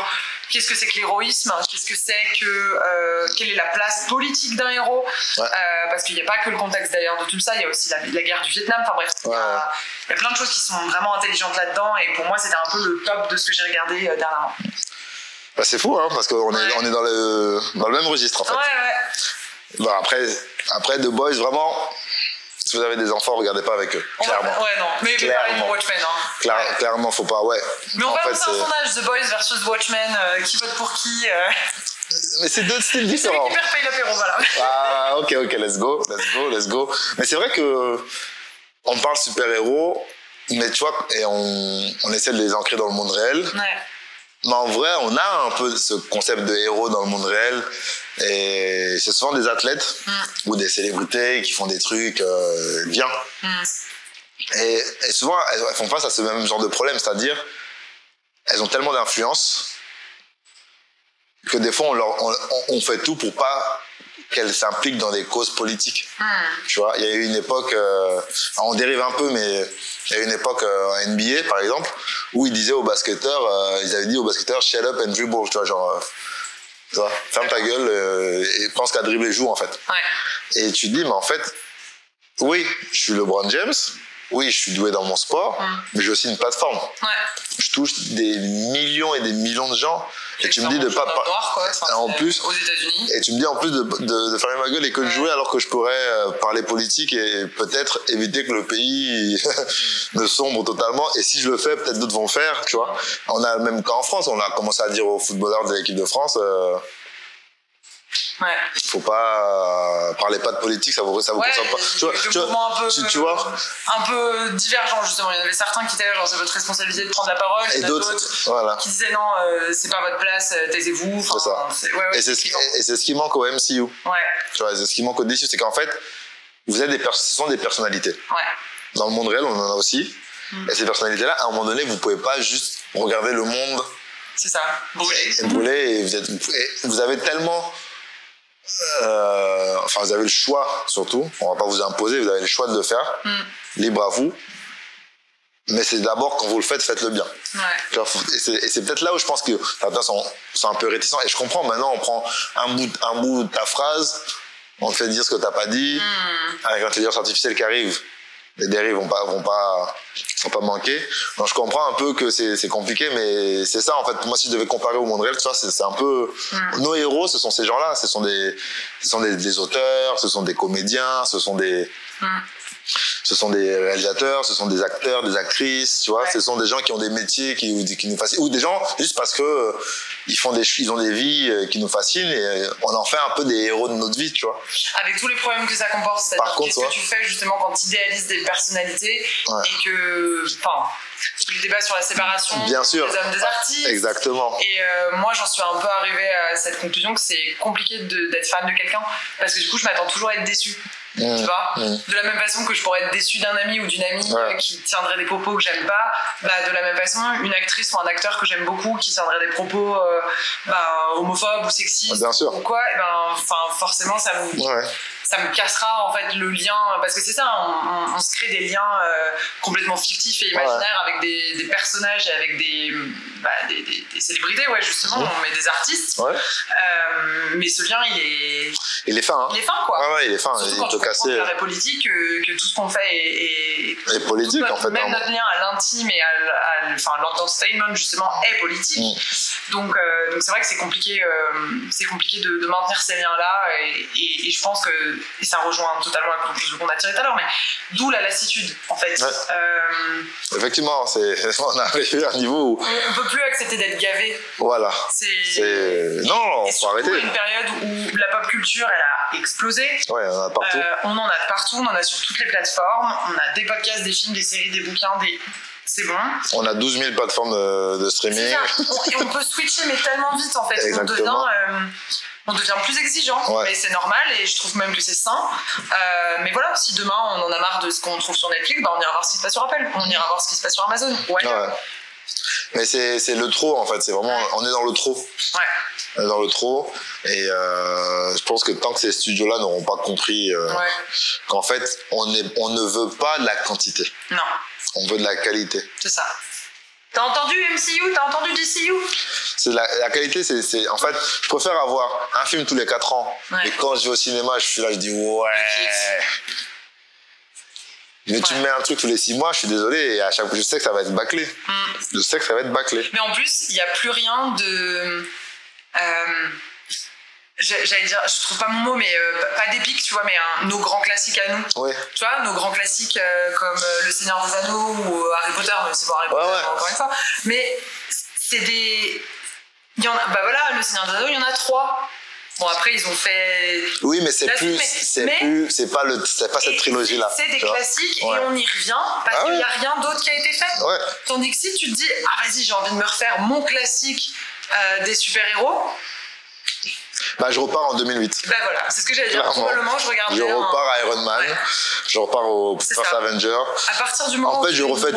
qu'est-ce que c'est que l'héroïsme, qu'est-ce que c'est que quelle est la place politique d'un héros, parce qu'il n'y a pas que le contexte d'ailleurs de tout ça, il y a aussi la guerre du Vietnam, enfin bref, il y a plein de choses qui sont vraiment intelligentes là-dedans et pour moi c'était un peu le top de ce que j'ai regardé dernièrement. Bah, c'est fou parce qu'on est dans le même registre en fait. Bon, après The Boys, vraiment, si vous avez des enfants, regardez pas avec eux. Clairement. Mais pareil pour Watchmen. Clairement, faut pas, Mais on va lancer un sondage, The Boys versus Watchmen, qui vote pour qui Mais c'est deux styles différents. C'est qui paye l'apéro, voilà. Ah, ok, let's go. Mais c'est vrai que on parle super-héros, mais tu vois, et on essaie de les ancrer dans le monde réel. Ouais. Mais en vrai, on a un peu ce concept de héros dans le monde réel. Et c'est souvent des athlètes ou des célébrités qui font des trucs bien. Et souvent, elles font face à ce même genre de problème, c'est-à-dire, elles ont tellement d'influence que des fois, on fait tout pour pas qu'elles s'impliquent dans des causes politiques. Tu vois, il y a eu une époque, on dérive un peu, mais il y a eu une époque en NBA, par exemple, où ils disaient aux basketteurs, ils avaient dit aux basketteurs, shut up and dribble, tu vois, genre, tu vois, ferme ta gueule et pense qu'à dribbler joue, en fait. Et tu te dis, mais en fait, oui, je suis LeBron James, oui, je suis doué dans mon sport, mais j'ai aussi une plateforme. Je touche des millions et des millions de gens. Et tu me dis de pas en plus aux États-Unis. Et tu me dis en plus de fermer ma gueule et que de jouer alors que je pourrais parler politique et peut-être éviter que le pays ne sombre totalement. Et si je le fais, peut-être d'autres vont le faire, tu vois. On a même qu'en France, on a commencé à dire aux footballeurs de l'équipe de France Faut pas parler pas de politique, ça vous concerne pas. Tu vois, un peu divergent justement. Il y en avait certains qui étaient là, genre c'est votre responsabilité de prendre la parole, et d'autres qui disaient non, c'est pas votre place, taisez-vous. C'est ça. Et c'est ce qui manque au MCU. Tu vois, c'est ce qui manque au DCU, c'est qu'en fait, ce sont des personnalités. Dans le monde réel, on en a aussi. Et ces personnalités-là, à un moment donné, vous pouvez pas juste regarder le monde. C'est ça, brûler. Et vous avez tellement. Vous avez le choix, surtout. On va pas vous imposer, vous avez le choix de le faire. Libre à vous. Mais c'est d'abord, quand vous le faites, faites-le bien. Et c'est peut-être là où je pense que certains sont un peu réticents. Et je comprends, maintenant, on prend un bout de ta phrase, on te fait dire ce que t'as pas dit, avec l'intelligence artificielle qui arrive. Les dérives sont pas manquées. Donc je comprends un peu que c'est compliqué, mais c'est ça en fait. Pour moi, si je devais comparer au monde réel, tu vois, c'est un peu nos héros. Ce sont ces gens-là. Ce sont des auteurs, ce sont des comédiens, ce sont des réalisateurs, ce sont des acteurs, des actrices, tu vois. Ce sont des gens qui ont des métiers qui nous fascinent, ou des gens juste parce que ils ont des vies qui nous fascinent et on en fait un peu des héros de notre vie, tu vois. Avec tous les problèmes que ça comporte, c'est-à-dire qu'est-ce que tu fais justement quand tu idéalises des personnalités et que, le débat sur la séparation des hommes des artistes. Exactement. Et moi, j'en suis un peu arrivée à cette conclusion que c'est compliqué d'être fan de quelqu'un parce que du coup, je m'attends toujours à être déçue. Tu vois, de la même façon que je pourrais être déçue d'un ami ou d'une amie qui tiendrait des propos que j'aime pas, de la même façon, une actrice ou un acteur que j'aime beaucoup qui tiendrait des propos homophobes ou sexistes ou quoi, forcément ça me cassera en fait le lien, parce que c'est ça, on se crée des liens complètement fictifs et imaginaires avec des personnages et avec des célébrités, justement, mais des artistes. Mais ce lien, il est fin. Il est fin, quoi. Il est fin. Surtout quand tu comprends que la politique, que tout ce qu'on fait est politique, en fait. Même notre lien à l'intime et l'entertainment, justement, est politique. Donc c'est vrai que c'est compliqué de maintenir ces liens-là et je pense que, et ça rejoint totalement la conclusion qu'on a tirée tout à l'heure, mais d'où la lassitude, en fait. Effectivement, on arrive à un niveau où... On peut plus accepter d'être gavé. Voilà. Non, faut arrêter. Surtout à une période où la pop culture, elle a explosé. On en a partout. On en a partout, on en a sur toutes les plateformes. On a des podcasts, des films, des séries, des bouquins, c'est bon. On a 12 000 plateformes de streaming. Et on peut switcher, mais tellement vite, en fait. On devient plus exigeant, mais c'est normal et je trouve même que c'est sain. Mais voilà, si demain on en a marre de ce qu'on trouve sur Netflix, on ira voir ce qui se passe sur Apple, on ira voir ce qui se passe sur Amazon. Mais c'est le trop, en fait. C'est vraiment, on est dans le trop. On est dans le trop. Et je pense que tant que ces studios-là n'auront pas compris qu'en fait, on ne veut pas de la quantité. Non. On veut de la qualité. C'est ça. T'as entendu MCU? T'as entendu DCU? La qualité, c'est en fait, je préfère avoir un film tous les 4 ans. Et quand je vais au cinéma, je suis là, je dis mais tu me mets un truc tous les 6 mois, je suis désolé, et à chaque fois, je sais que ça va être bâclé. Je sais que ça va être bâclé. Mais en plus, il n'y a plus rien de... j'allais dire, je trouve pas mon mot, mais pas d'épique, tu vois, mais nos grands classiques à nous. Tu vois, nos grands classiques comme Le Seigneur des Anneaux ou Harry Potter, mais c'est pas Harry Potter encore une fois. Mais c'est des... Le Seigneur des Anneaux, il y en a 3. Bon, après, ils ont fait... Oui, mais c'est pas cette trilogie-là. C'est des classiques et on y revient parce qu'il n'y a rien d'autre qui a été fait. Tandis que si tu te dis, vas-y, j'ai envie de me refaire mon classique des super-héros... je repars en 2008. Voilà, c'est ce que j'allais dire. Probablement, je regardais. Je repars à Iron Man, je repars au First Avenger. À partir du moment où je refais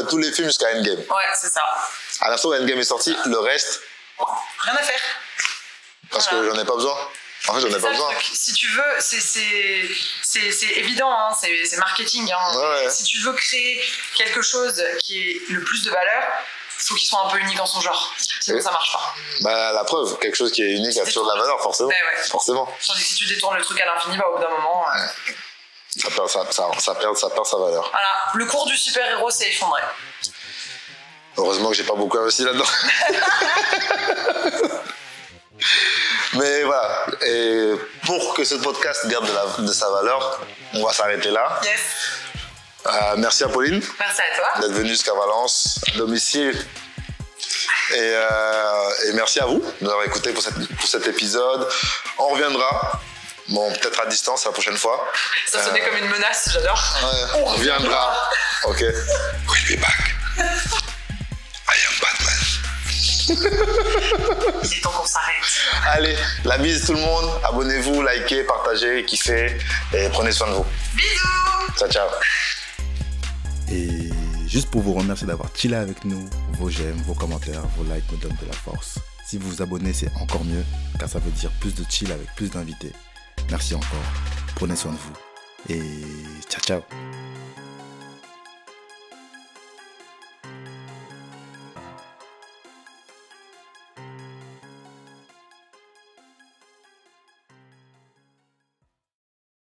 tous les films jusqu'à Endgame. C'est ça. À l'instant où Endgame est sorti, le reste... Rien à faire. Parce que j'en ai pas besoin. En fait, j'en ai pas besoin. Si tu veux, c'est évident, hein, c'est marketing. Hein. Si tu veux créer quelque chose qui ait le plus de valeur, il faut qu'il soit un peu unique en son genre. Sinon, ça marche pas. La preuve, quelque chose qui est unique a toujours de la valeur, forcément. Forcément. Tandis que si tu détournes le truc à l'infini, au bout d'un moment... Ça perd sa valeur. Voilà, le cours du super-héros s'est effondré. Heureusement que j'ai pas beaucoup investi là-dedans. Mais voilà, et pour que ce podcast garde de sa valeur, on va s'arrêter là. Yes. Merci à Pauline. Merci à toi. D'être venue jusqu'à Valence, à domicile. Et merci à vous de nous avoir écoutés pour cet épisode. On reviendra. Bon, peut-être à distance la prochaine fois. Ça sonnait comme une menace, j'adore. Ouais, on reviendra. Ok. We'll be back. I am Batman. Il est temps qu'on s'arrête. Allez, la bise tout le monde. Abonnez-vous, likez, partagez, kiffez. Et prenez soin de vous. Bisous. Ciao, ciao. Et juste pour vous remercier d'avoir chillé avec nous, vos j'aime, vos commentaires, vos likes me donnent de la force. Si vous vous abonnez, c'est encore mieux, car ça veut dire plus de chill avec plus d'invités. Merci encore, prenez soin de vous et ciao ciao.